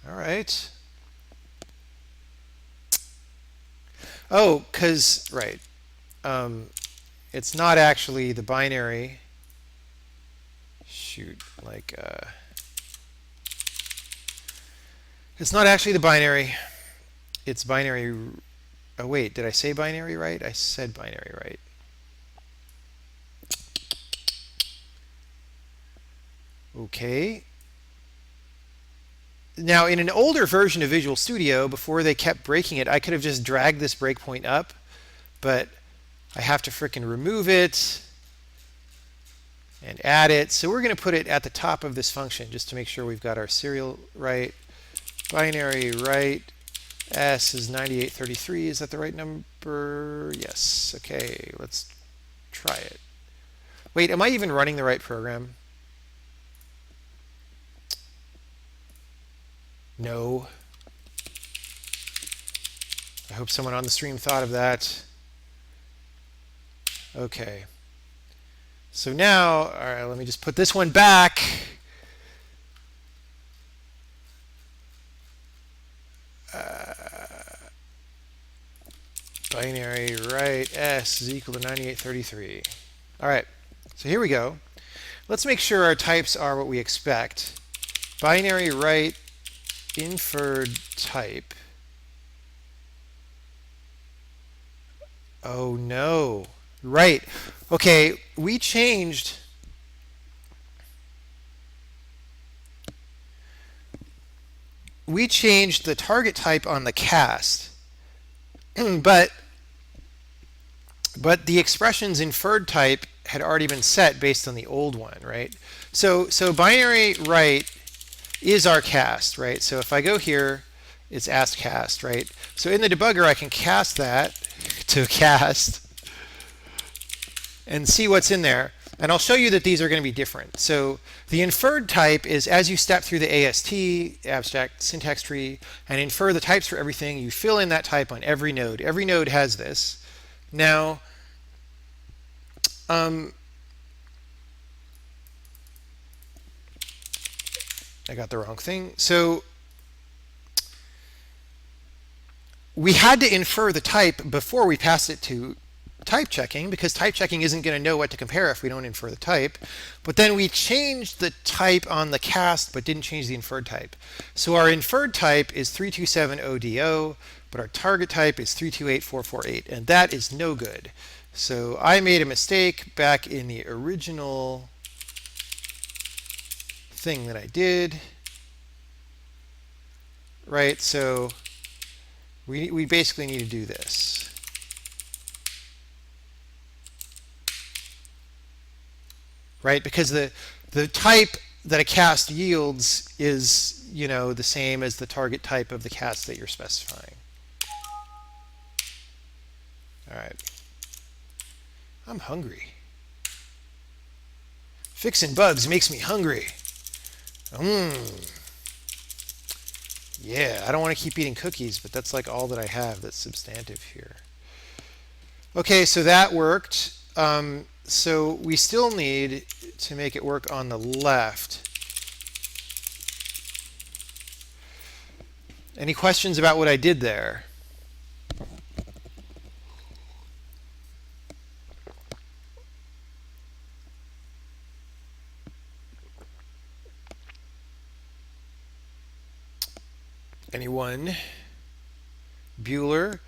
Speaker 1: right. Oh, because, right. It's not actually the binary. Shoot, like, it's not actually the binary. It's binary. Oh, wait, did I say binary right? I said binary right. Okay. Now, in an older version of Visual Studio, before they kept breaking it, I could have just dragged this breakpoint up, but I have to frickin' remove it and add it. So we're going to put it at the top of this function just to make sure we've got our serial right. Binary right S is 9833. Is that the right number? Yes. Okay, let's try it. Wait, am I even running the right program? No. I hope someone on the stream thought of that. Okay. So now, all right, let me just put this one back. Binary right S is equal to 9833. All right, so here we go. Let's make sure our types are what we expect. Binary right inferred type. Oh no. Right. Okay, we changed the target type on the cast. but the expression's inferred type had already been set based on the old one, right? So binary right is our cast, right? So if I go here, it's ask cast, right? So in the debugger, I can cast that to cast and see what's in there. And I'll show you that these are going to be different. So the inferred type is as you step through the AST, abstract syntax tree, and infer the types for everything, you fill in that type on every node. Every node has this. Now, I got the wrong thing. So we had to infer the type before we passed it to type checking, because type checking isn't going to know what to compare if we don't infer the type. But then we changed the type on the cast but didn't change the inferred type. So our inferred type is 327ODO, but our target type is 328448, and that is no good. So I made a mistake back in the original thing that I did. Right, so we basically need to do this. Right, because the type that a cast yields is, you know, the same as the target type of the cast that you're specifying. All right. I'm hungry. Fixing bugs makes me hungry. Yeah, I don't want to keep eating cookies, but that's like all that I have that's substantive here. Okay, so that worked. So we still need to make it work on the left. Any questions about what I did there? Anyone? Bueller?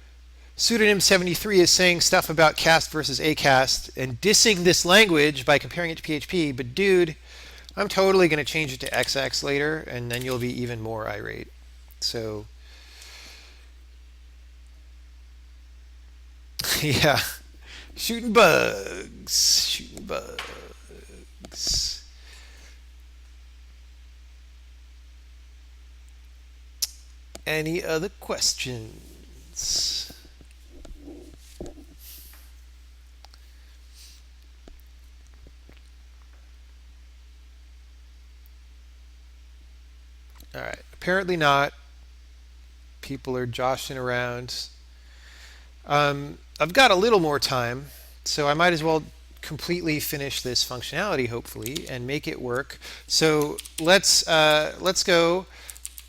Speaker 1: Pseudonym 73 is saying stuff about cast versus acast and dissing this language by comparing it to PHP, but dude, I'm totally going to change it to XX later, and then you'll be even more irate. So, yeah, shooting bugs, shooting bugs. Any other questions? All right, apparently not. People are joshing around. I've got a little more time, so I might as well completely finish this functionality, hopefully, and make it work. So let's go.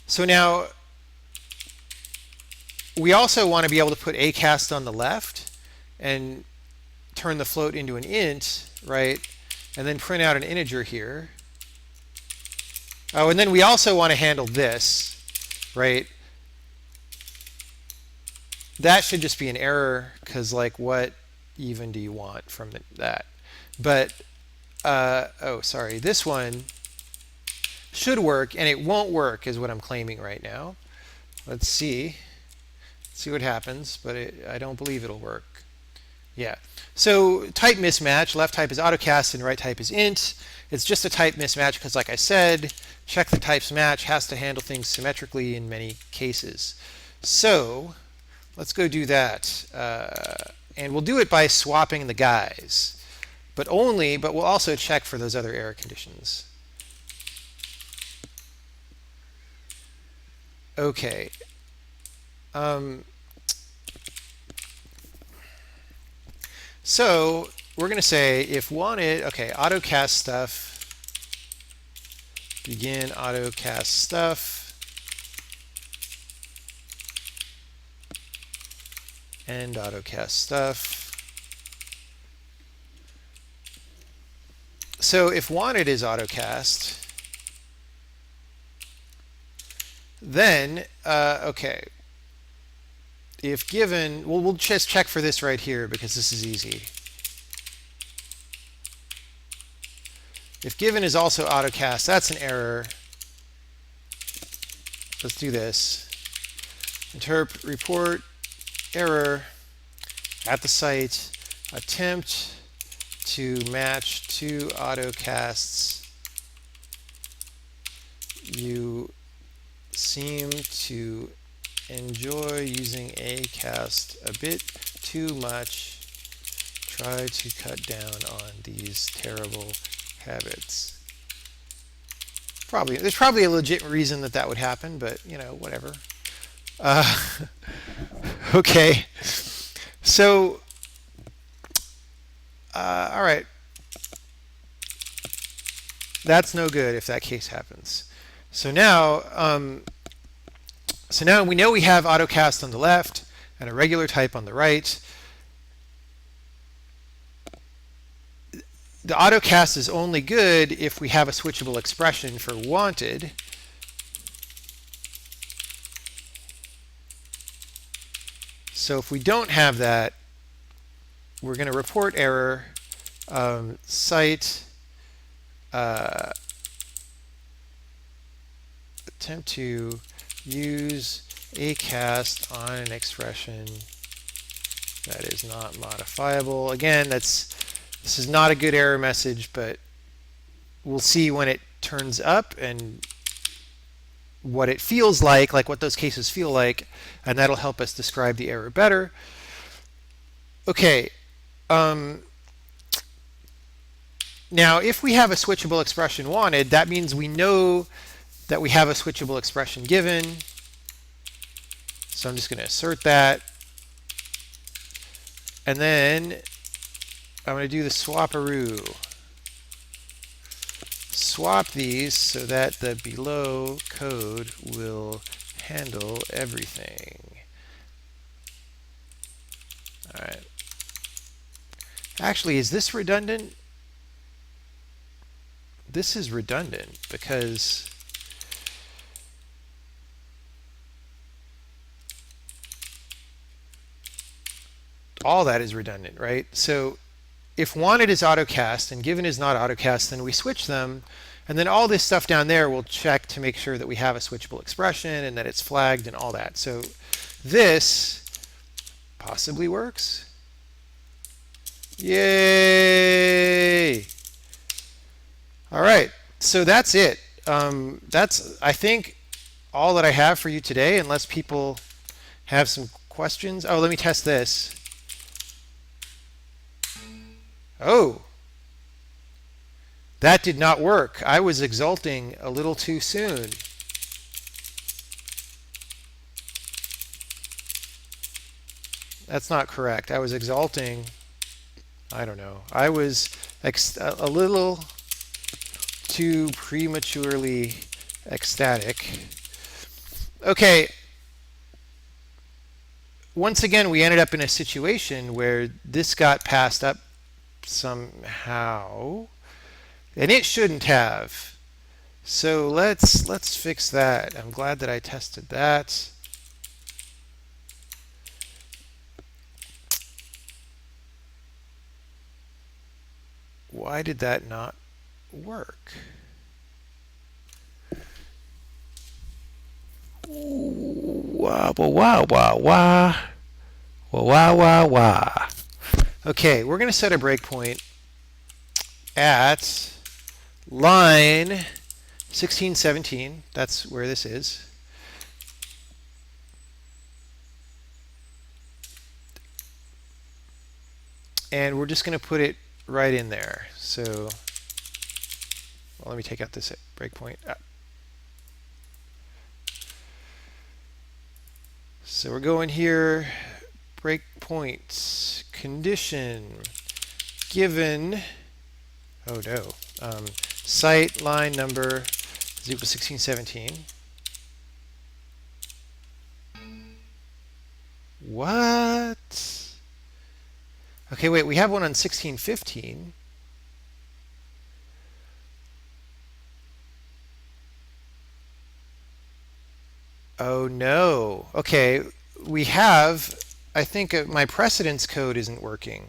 Speaker 1: So now we also want to be able to put acast on the left and turn the float into an int, right? And then print out an integer here. Oh, and then we also want to handle this, right? That should just be an error, because like what even do you want from that? But, oh, sorry, this one should work, and it won't work is what I'm claiming right now. Let's see. See what happens, but I don't believe it'll work. Yeah. So type mismatch, left type is autocast and right type is int. It's just a type mismatch because, like I said, check the types match has to handle things symmetrically in many cases. So let's go do that. And we'll do it by swapping the guys. But we'll also check for those other error conditions. Okay. So we're going to say if wanted, okay, autocast stuff, begin autocast stuff, end autocast stuff. So if wanted is autocast, then, okay, if given, we'll just check for this right here because this is easy. If given is also autocast, that's an error. Let's do this. Interp report error at the site, attempt to match two autocasts. You seem to enjoy using acast a bit too much. Try to cut down on these terrible habits. There's probably a legit reason that would happen, but whatever. Okay. So, all right. That's no good if that case happens. So now we know we have autocast on the left and a regular type on the right. The autocast is only good if we have a switchable expression for wanted. So if we don't have that, we're going to report error, site attempt to use acast on an expression that is not modifiable. Again, this is not a good error message, but we'll see when it turns up and what it feels like what those cases feel like, and that'll help us describe the error better. Okay. Now, if we have a switchable expression wanted, that means we know that we have a switchable expression given. So I'm just going to assert that. And then I'm going to do the swaparoo. Swap these so that the below code will handle everything. All right. Actually, is this redundant? This is redundant because all that is redundant, right? So if wanted is autocast and given is not autocast, then we switch them. And then all this stuff down there we'll check to make sure that we have a switchable expression and that it's flagged and all that. So this possibly works. Yay! All right, so that's it. That's, I think, all that I have for you today, unless people have some questions. Oh, let me test this. Oh, that did not work. I was exulting a little too soon. That's not correct. I was exulting. I don't know. I was a little too prematurely ecstatic. Okay. Once again, we ended up in a situation where this got passed up somehow, and it shouldn't have. So let's fix that. I'm glad that I tested that. Why did that not work? Wah, wah, wah, wah, wah. Wah, wah, wah, wah. Okay, we're going to set a breakpoint at line 1617. That's where this is. And we're just going to put it right in there. So, well, let me take out this breakpoint. So we're going here, breakpoints, condition, given, oh no, site line number is equal to 1617. What? Okay, wait, we have one on 1615. Oh no. Okay, we have, I think my precedence code isn't working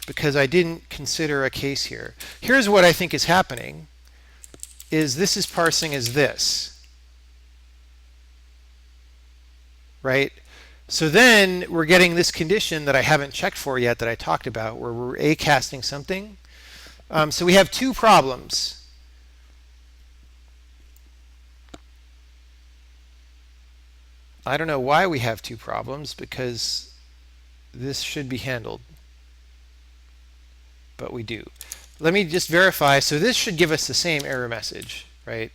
Speaker 1: because I didn't consider a case here. Here's what I think is happening, is this is parsing as this, right? So then we're getting this condition that I haven't checked for yet that I talked about, where we're A-casting something. So we have two problems. I don't know why we have two problems, because this should be handled. But we do. Let me just verify. So this should give us the same error message, right?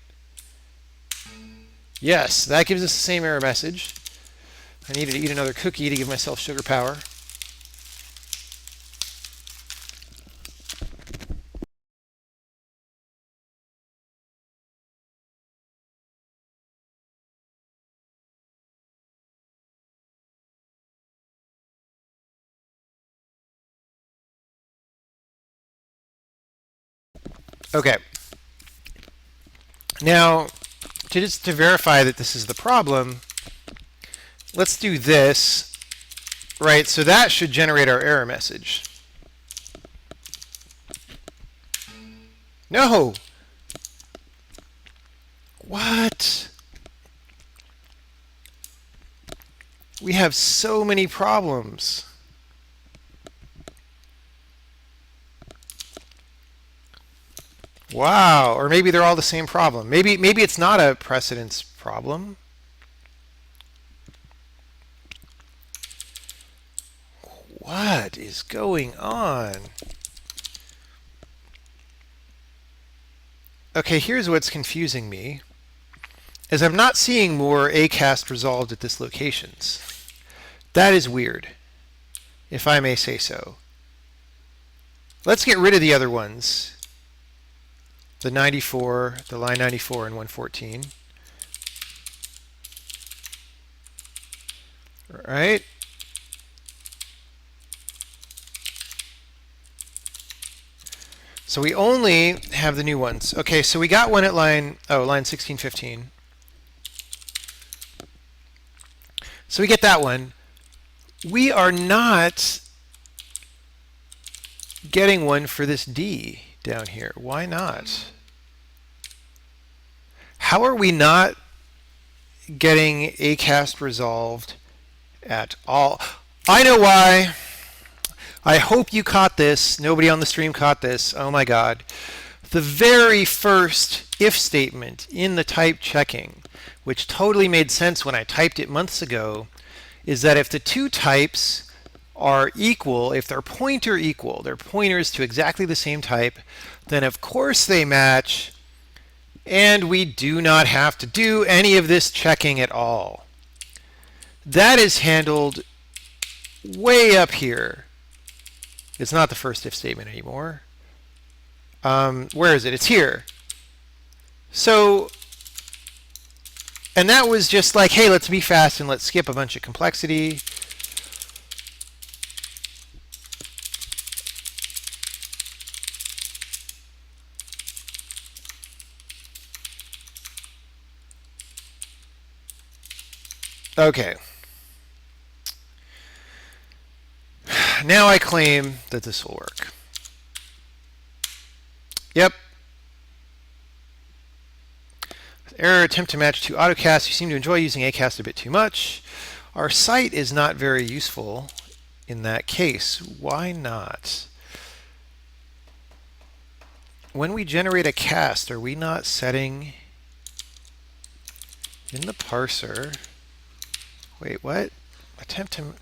Speaker 1: Yes, that gives us the same error message. I needed to eat another cookie to give myself sugar power. Okay. Now, just to verify that this is the problem, let's do this, right? So that should generate our error message. No! What? We have so many problems. Wow, or maybe they're all the same problem. Maybe it's not a precedence problem. What is going on? Okay, here's what's confusing me, is I'm not seeing more A-cast resolved at this locations. That is weird, if I may say so. Let's get rid of the other ones. The 94, the line 94 and 114. All right. So we only have the new ones. Okay, so we got one at line 1615. So we get that one. We are not getting one for this D down here. Why not? How are we not getting A-cast resolved at all? I know why. I hope you caught this. Nobody on the stream caught this. Oh my God. The very first if statement in the type checking, which totally made sense when I typed it months ago, is that if the two types are equal, if they're pointer equal, they're pointers to exactly the same type, then of course they match, and we do not have to do any of this checking at all. That is handled way up here. It's not the first if statement anymore. Where is it? It's here. So, and that was just like, hey, let's be fast and let's skip a bunch of complexity. Okay. Now I claim that this will work. Yep. Error, attempt to match to AutoCast. You seem to enjoy using Acast a bit too much. Our site is not very useful in that case. Why not? When we generate a cast, are we not setting in the parser? Wait, what? Attempt to...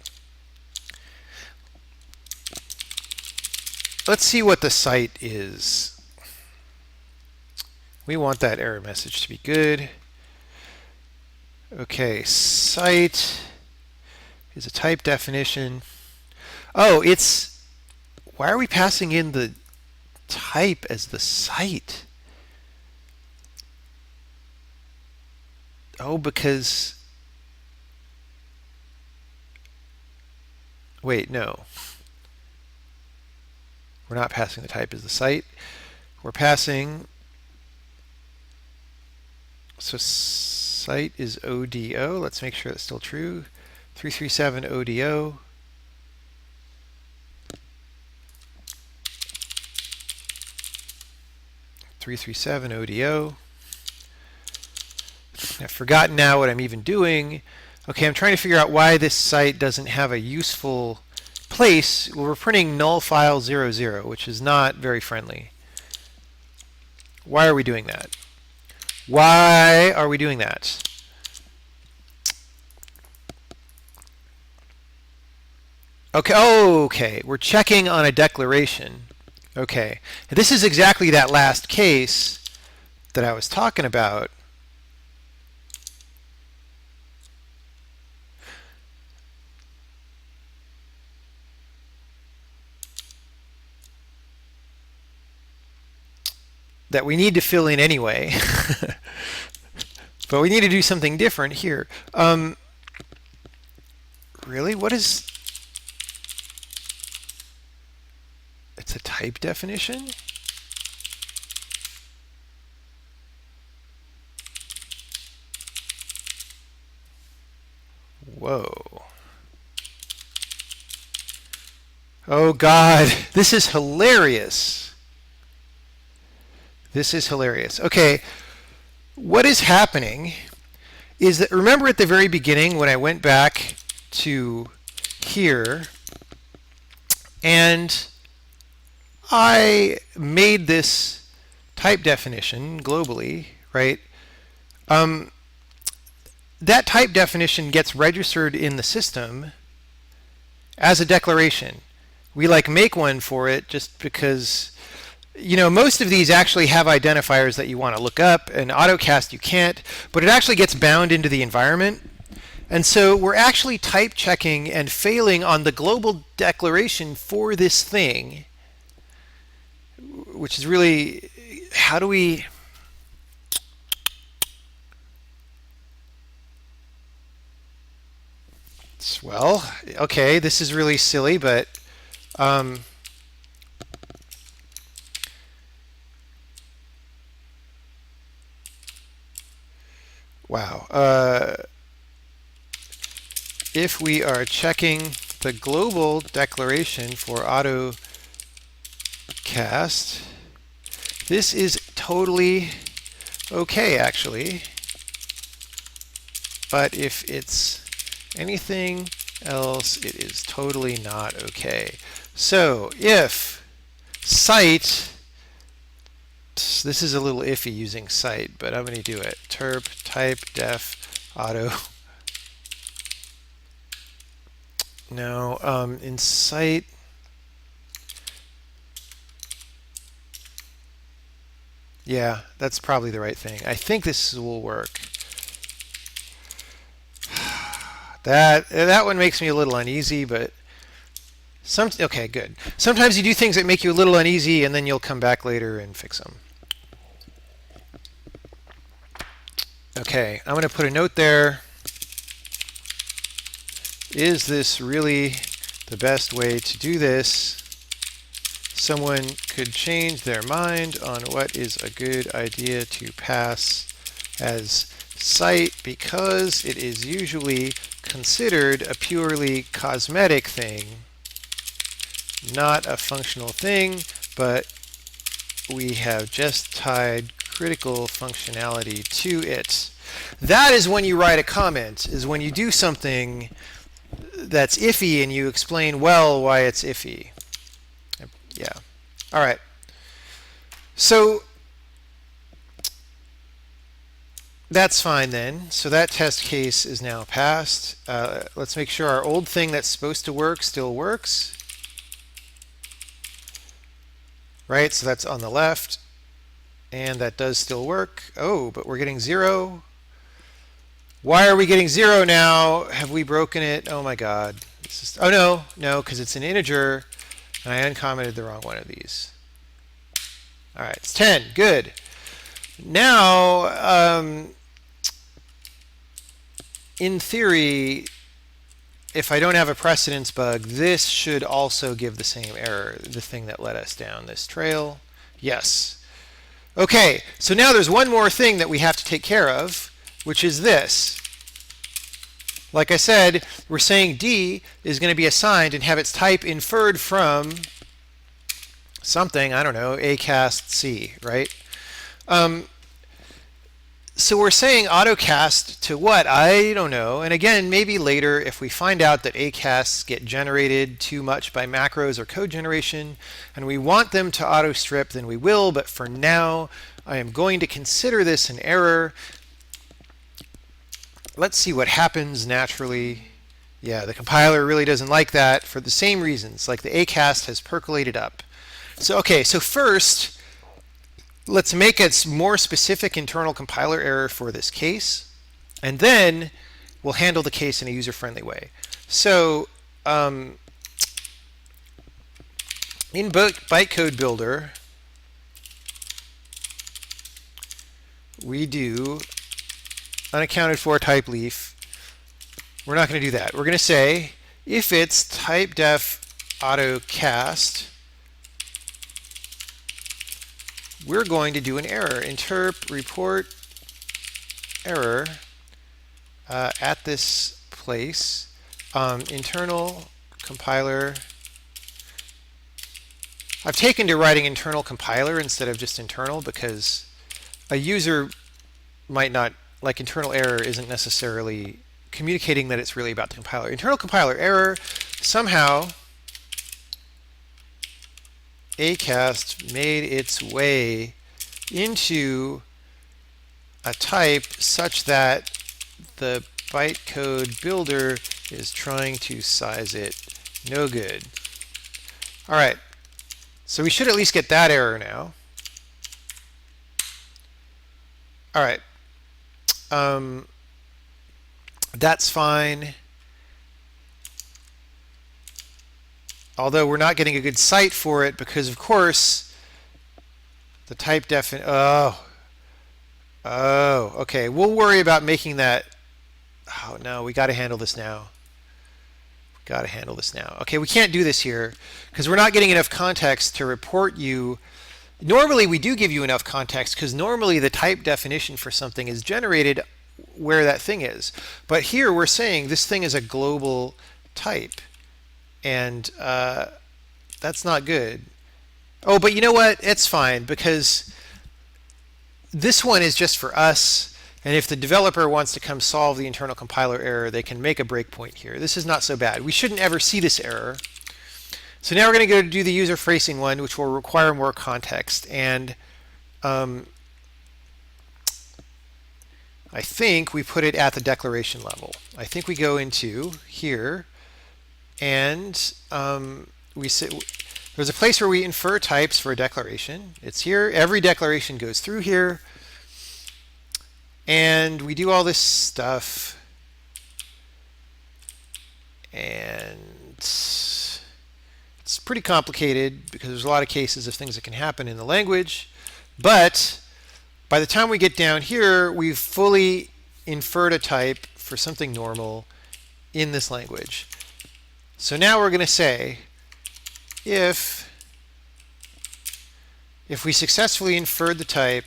Speaker 1: Let's see what the site is. We want that error message to be good. Okay, site is a type definition. Oh, it's... Why are we passing in the type as the site? Oh, because... Wait, no. We're not passing the type as the site. We're passing... So site is ODO. Let's make sure that's still true. 337 ODO. ODO. I've forgotten now what I'm even doing. Okay, I'm trying to figure out why this site doesn't have a useful place. Well, we're printing null file 00, which is not very friendly. Why are we doing that? Why are we doing that? Okay, okay, we're checking on a declaration. Okay, this is exactly that last case that I was talking about. That we need to fill in anyway. But we need to do something different here. Really? What is... It's a type definition? Whoa. Oh God, this is hilarious. This is hilarious. Okay, what is happening is that, remember at the very beginning when I went back to here and I made this type definition globally, right? That type definition gets registered in the system as a declaration. We like make one for it just because, you know, most of these actually have identifiers that you want to look up, and AutoCast you can't, but it actually gets bound into the environment. And so we're actually type checking and failing on the global declaration for this thing, which is really, how do we... Well, okay, this is really silly, but wow. If we are checking the global declaration for AutoCast, this is totally okay, actually. But if it's anything else, it is totally not okay. So if site, this is a little iffy using site, but I'm going to do it. Terp type def auto. No, in site, yeah, that's probably the right thing. I think this will work. That one makes me a little uneasy, but okay, good. Sometimes you do things that make you a little uneasy, and then you'll come back later and fix them. Okay, I'm going to put a note there. Is this really the best way to do this? Someone could change their mind on what is a good idea to pass as site because it is usually considered a purely cosmetic thing, not a functional thing, but we have just tied critical functionality to it. That is when you write a comment, is when you do something that's iffy and you explain well why it's iffy. Yeah. All right. So that's fine then. So that test case is now passed. Let's make sure our old thing that's supposed to work still works. Right, so that's on the left. And that does still work. Oh, but we're getting 0. Why are we getting 0 now? Have we broken it? Oh my god. Oh no, because it's an integer, and I uncommented the wrong one of these. All right, it's 10. Good. Now, in theory, if I don't have a precedence bug, this should also give the same error, the thing that led us down this trail. Yes. Okay, so now there's one more thing that we have to take care of, which is this. Like I said, we're saying D is going to be assigned and have its type inferred from something, I don't know, acast C, right? So we're saying autocast to what? I don't know. And again, maybe later, if we find out that acasts get generated too much by macros or code generation, and we want them to auto strip, then we will. But for now, I am going to consider this an error. Let's see what happens naturally. Yeah, the compiler really doesn't like that for the same reasons, like the acast has percolated up. So, okay, so first, let's make a more specific internal compiler error for this case, and then we'll handle the case in a user-friendly way. So in bytecode builder, we do unaccounted for type leaf. We're not going to do that. We're going to say if it's type def autocast, we're going to do an error. Interp report error at this place. Internal compiler. I've taken to writing internal compiler instead of just internal because a user might not, like internal error isn't necessarily communicating that it's really about the compiler. Internal compiler error, somehow acast made its way into a type such that the bytecode builder is trying to size it. No good. All right, so we should at least get that error now. All right, that's fine. Although we're not getting a good cite for it because, of course, the type defin. Oh, okay. We'll worry about making that. Oh no, we got to handle this now. Got to handle this now. Okay, we can't do this here because we're not getting enough context to report you. Normally, we do give you enough context because normally the type definition for something is generated where that thing is. But here we're saying this thing is a global type. And that's not good. Oh, but you know what? It's fine because this one is just for us. And if the developer wants to come solve the internal compiler error, they can make a breakpoint here. This is not so bad. We shouldn't ever see this error. So now we're going to go do the user-facing one, which will require more context. And I think we put it at the declaration level. I think we go into here. And there's a place where we infer types for a declaration. It's here. Every declaration goes through here. And we do all this stuff. And it's pretty complicated because there's a lot of cases of things that can happen in the language. But by the time we get down here, we've fully inferred a type for something normal in this language. So now we're going to say if we successfully inferred the type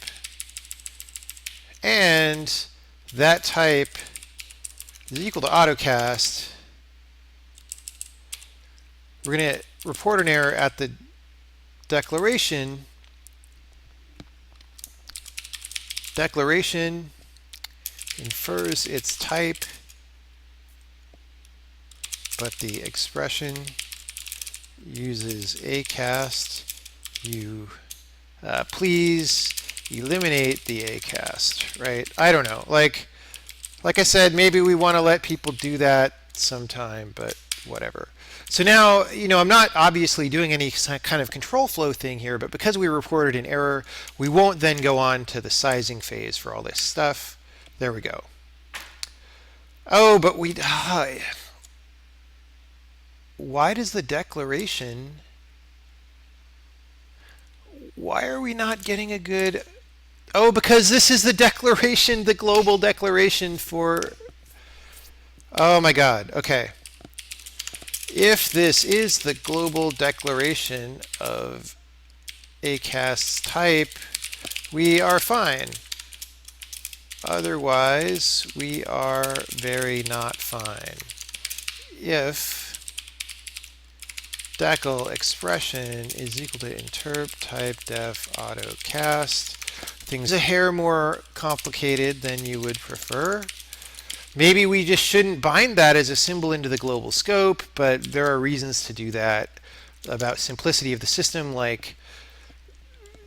Speaker 1: and that type is equal to autocast, we're going to report an error at the declaration declaration infers its type, but the expression uses acast. You please eliminate the acast, right? I don't know. Like I said, maybe we want to let people do that sometime, but whatever. So now, I'm not obviously doing any kind of control flow thing here, but because we reported an error, we won't then go on to the sizing phase for all this stuff. There we go. Oh, but why does the declaration, why are we not getting a good, oh, because this is the declaration, the global declaration for, oh my God, okay. If this is the global declaration of acast's type, we are fine. Otherwise, we are very not fine. If decal expression is equal to interp type def autocast, things a hair more complicated than you would prefer. Maybe we just shouldn't bind that as a symbol into the global scope, but there are reasons to do that about simplicity of the system, like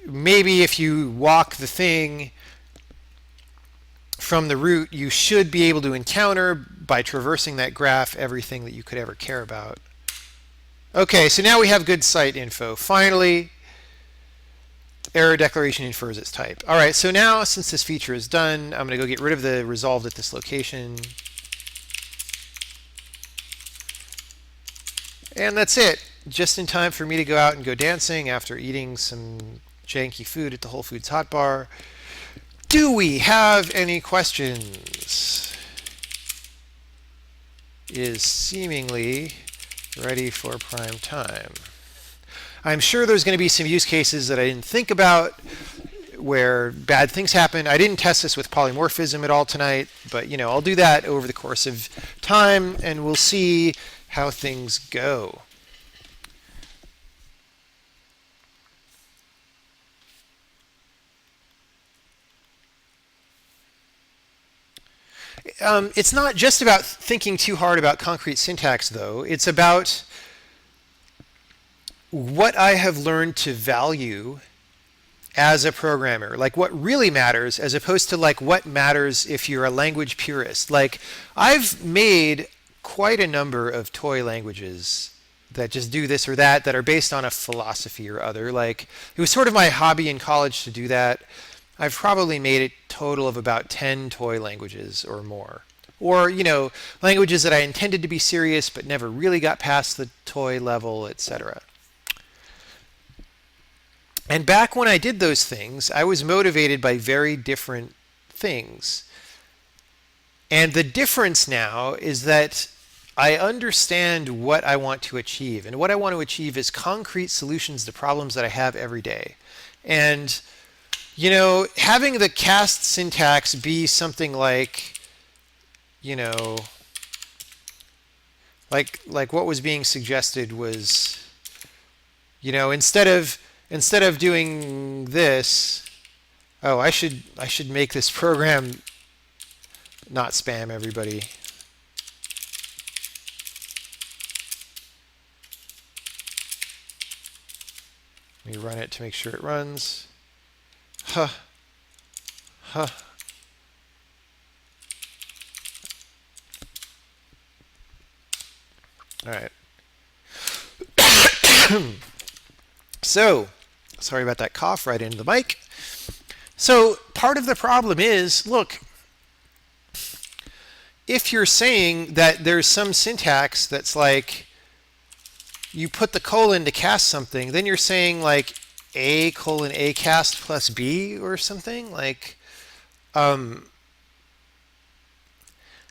Speaker 1: maybe if you walk the thing from the root, you should be able to encounter, by traversing that graph, everything that you could ever care about. Okay, so now we have good site info. Finally, error declaration infers its type. All right, so now since this feature is done, I'm going to go get rid of the resolved at this location. And that's it. Just in time for me to go out and go dancing after eating some janky food at the Whole Foods Hot Bar. Do we have any questions? Is seemingly ready for prime time. I'm sure there's going to be some use cases that I didn't think about where bad things happen. I didn't test this with polymorphism at all tonight, but I'll do that over the course of time and we'll see how things go. It's not just about thinking too hard about concrete syntax, though. It's about what I have learned to value as a programmer, like what really matters, as opposed to like what matters if you're a language purist. Like I've made quite a number of toy languages that just do this or that are based on a philosophy or other. Like it was sort of my hobby in college to do that. I've probably made a total of about 10 toy languages or more. Or, languages that I intended to be serious but never really got past the toy level, etc. And back when I did those things, I was motivated by very different things. And the difference now is that I understand what I want to achieve. And what I want to achieve is concrete solutions to problems that I have every day. And having the cast syntax be something like, like what was being suggested was, instead of doing this, oh, I should make this program not spam everybody. Let me run it to make sure it runs. Huh. All right. So, sorry about that cough right into the mic. So, part of the problem is, look, if you're saying that there's some syntax that's like, you put the colon to cast something, then you're saying like A colon A cast plus B or something like,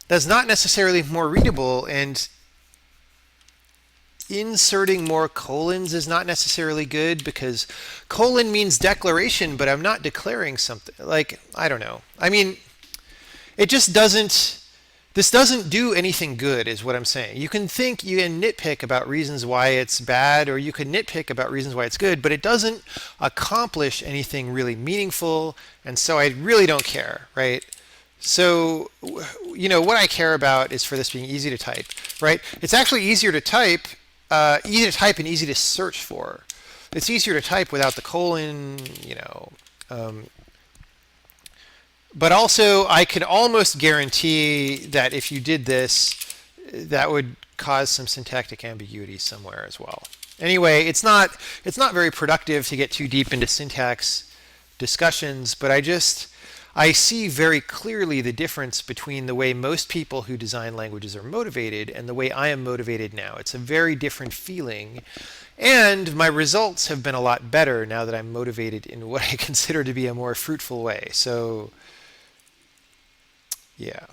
Speaker 1: that's not necessarily more readable, and inserting more colons is not necessarily good because colon means declaration, but I'm not declaring something. Like, I don't know. I mean, it just doesn't This doesn't do anything good, is what I'm saying. You can nitpick about reasons why it's bad, or you can nitpick about reasons why it's good, but it doesn't accomplish anything really meaningful, and so I really don't care, right? So, what I care about is for this being easy to type, right? It's actually easy to type and easy to search for. It's easier to type without the colon, but also, I could almost guarantee that if you did this, that would cause some syntactic ambiguity somewhere as well. Anyway, it's not very productive to get too deep into syntax discussions, but I see very clearly the difference between the way most people who design languages are motivated and the way I am motivated now. It's a very different feeling. And my results have been a lot better now that I'm motivated in what I consider to be a more fruitful way. So, yeah.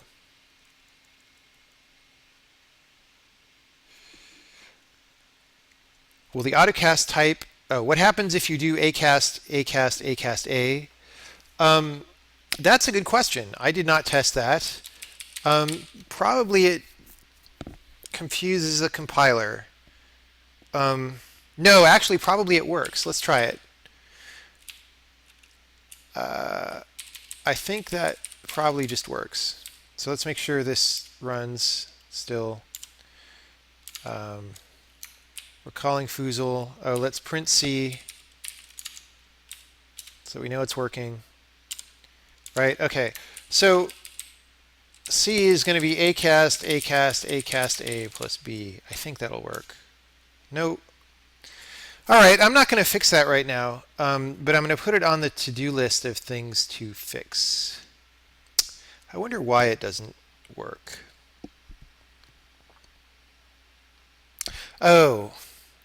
Speaker 1: Will the autocast type, what happens if you do acast, acast, acast A? That's a good question. I did not test that. Probably it confuses the compiler. No, actually, probably it works. Let's try it. I think that probably just works. So let's make sure this runs still. We're calling Fusel. Oh, let's print C so we know it's working. Right? Okay. So C is going to be acast, acast, acast A plus B. I think that'll work. No. All right. I'm not going to fix that right now, but I'm going to put it on the to-do list of things to fix. I wonder why it doesn't work. Oh,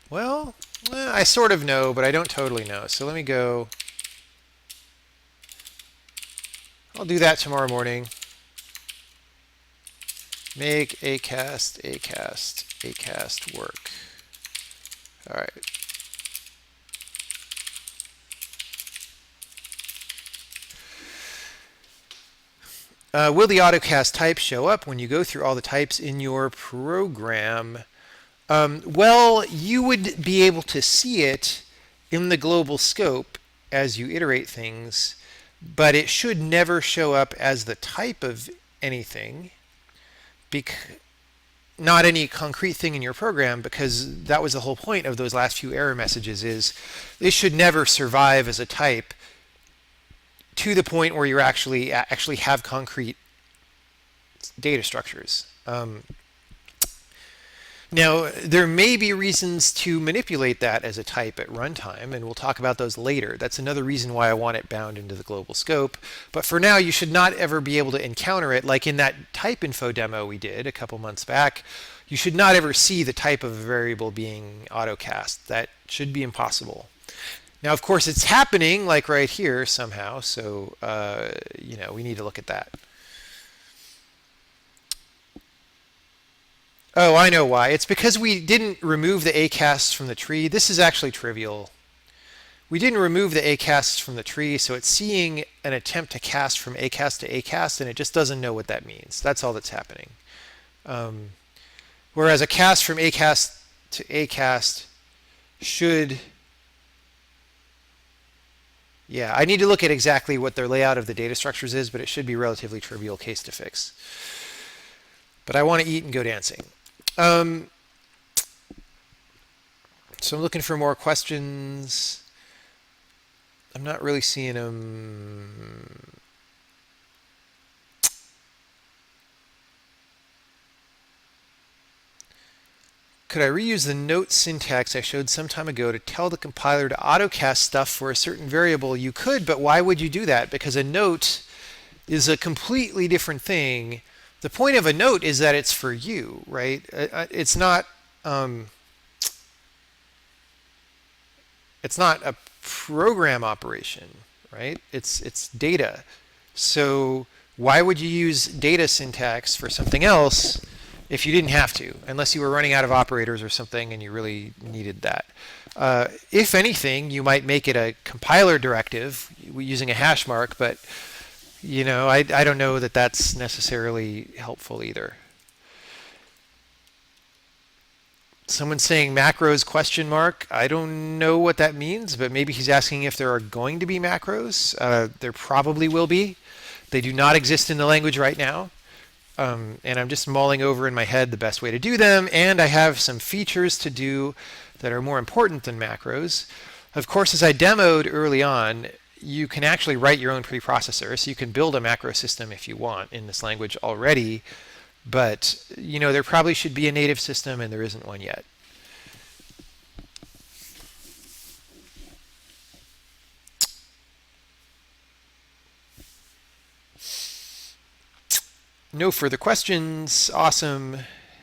Speaker 1: well, I sort of know, but I don't totally know. So let me go. I'll do that tomorrow morning. Make acast, acast, acast work. All right. Will the autocast type show up when you go through all the types in your program? Well, you would be able to see it in the global scope as you iterate things, but it should never show up as the type of anything, not any concrete thing in your program, because that was the whole point of those last few error messages is it should never survive as a type to the point where you actually have concrete data structures. Now, there may be reasons to manipulate that as a type at runtime, and we'll talk about those later. That's another reason why I want it bound into the global scope. But for now, you should not ever be able to encounter it. Like in that type info demo we did a couple months back, you should not ever see the type of a variable being autocast. That should be impossible. Now, of course, it's happening like right here somehow, so we need to look at that. Oh, I know why. It's because we didn't remove the acasts from the tree. This is actually trivial. We didn't remove the acasts from the tree, so it's seeing an attempt to cast from acast to acast, and it just doesn't know what that means. That's all that's happening. Whereas a cast from acast to acast should... Yeah, I need to look at exactly what their layout of the data structures is, but it should be a relatively trivial case to fix. But I want to eat and go dancing. So I'm looking for more questions. I'm not really seeing them. Could I reuse the note syntax I showed some time ago to tell the compiler to autocast stuff for a certain variable? You could, but why would you do that? Because a note is a completely different thing. The point of a note is that it's for you, right? It's not a program operation, right? It's data. So why would you use data syntax for something else if you didn't have to, unless you were running out of operators or something and you really needed that? If anything, you might make it a compiler directive using a hash mark, but I don't know that that's necessarily helpful either. Someone saying macros question mark. I don't know what that means, but maybe he's asking if there are going to be macros. There probably will be. They do not exist in the language right now. And I'm just mulling over in my head the best way to do them. And I have some features to do that are more important than macros. Of course, as I demoed early on, you can actually write your own preprocessor. So you can build a macro system if you want in this language already. But, there probably should be a native system, and there isn't one yet. No further questions. Awesome.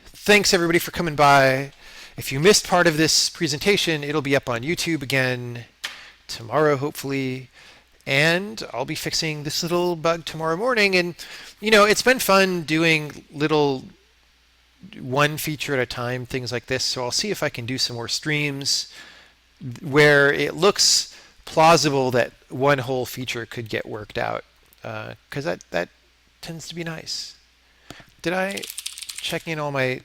Speaker 1: Thanks, everybody, for coming by. If you missed part of this presentation, it'll be up on YouTube again tomorrow, hopefully. And I'll be fixing this little bug tomorrow morning. And, it's been fun doing little one feature at a time, things like this. So I'll see if I can do some more streams where it looks plausible that one whole feature could get worked out. Because that tends to be nice. Did I check in all my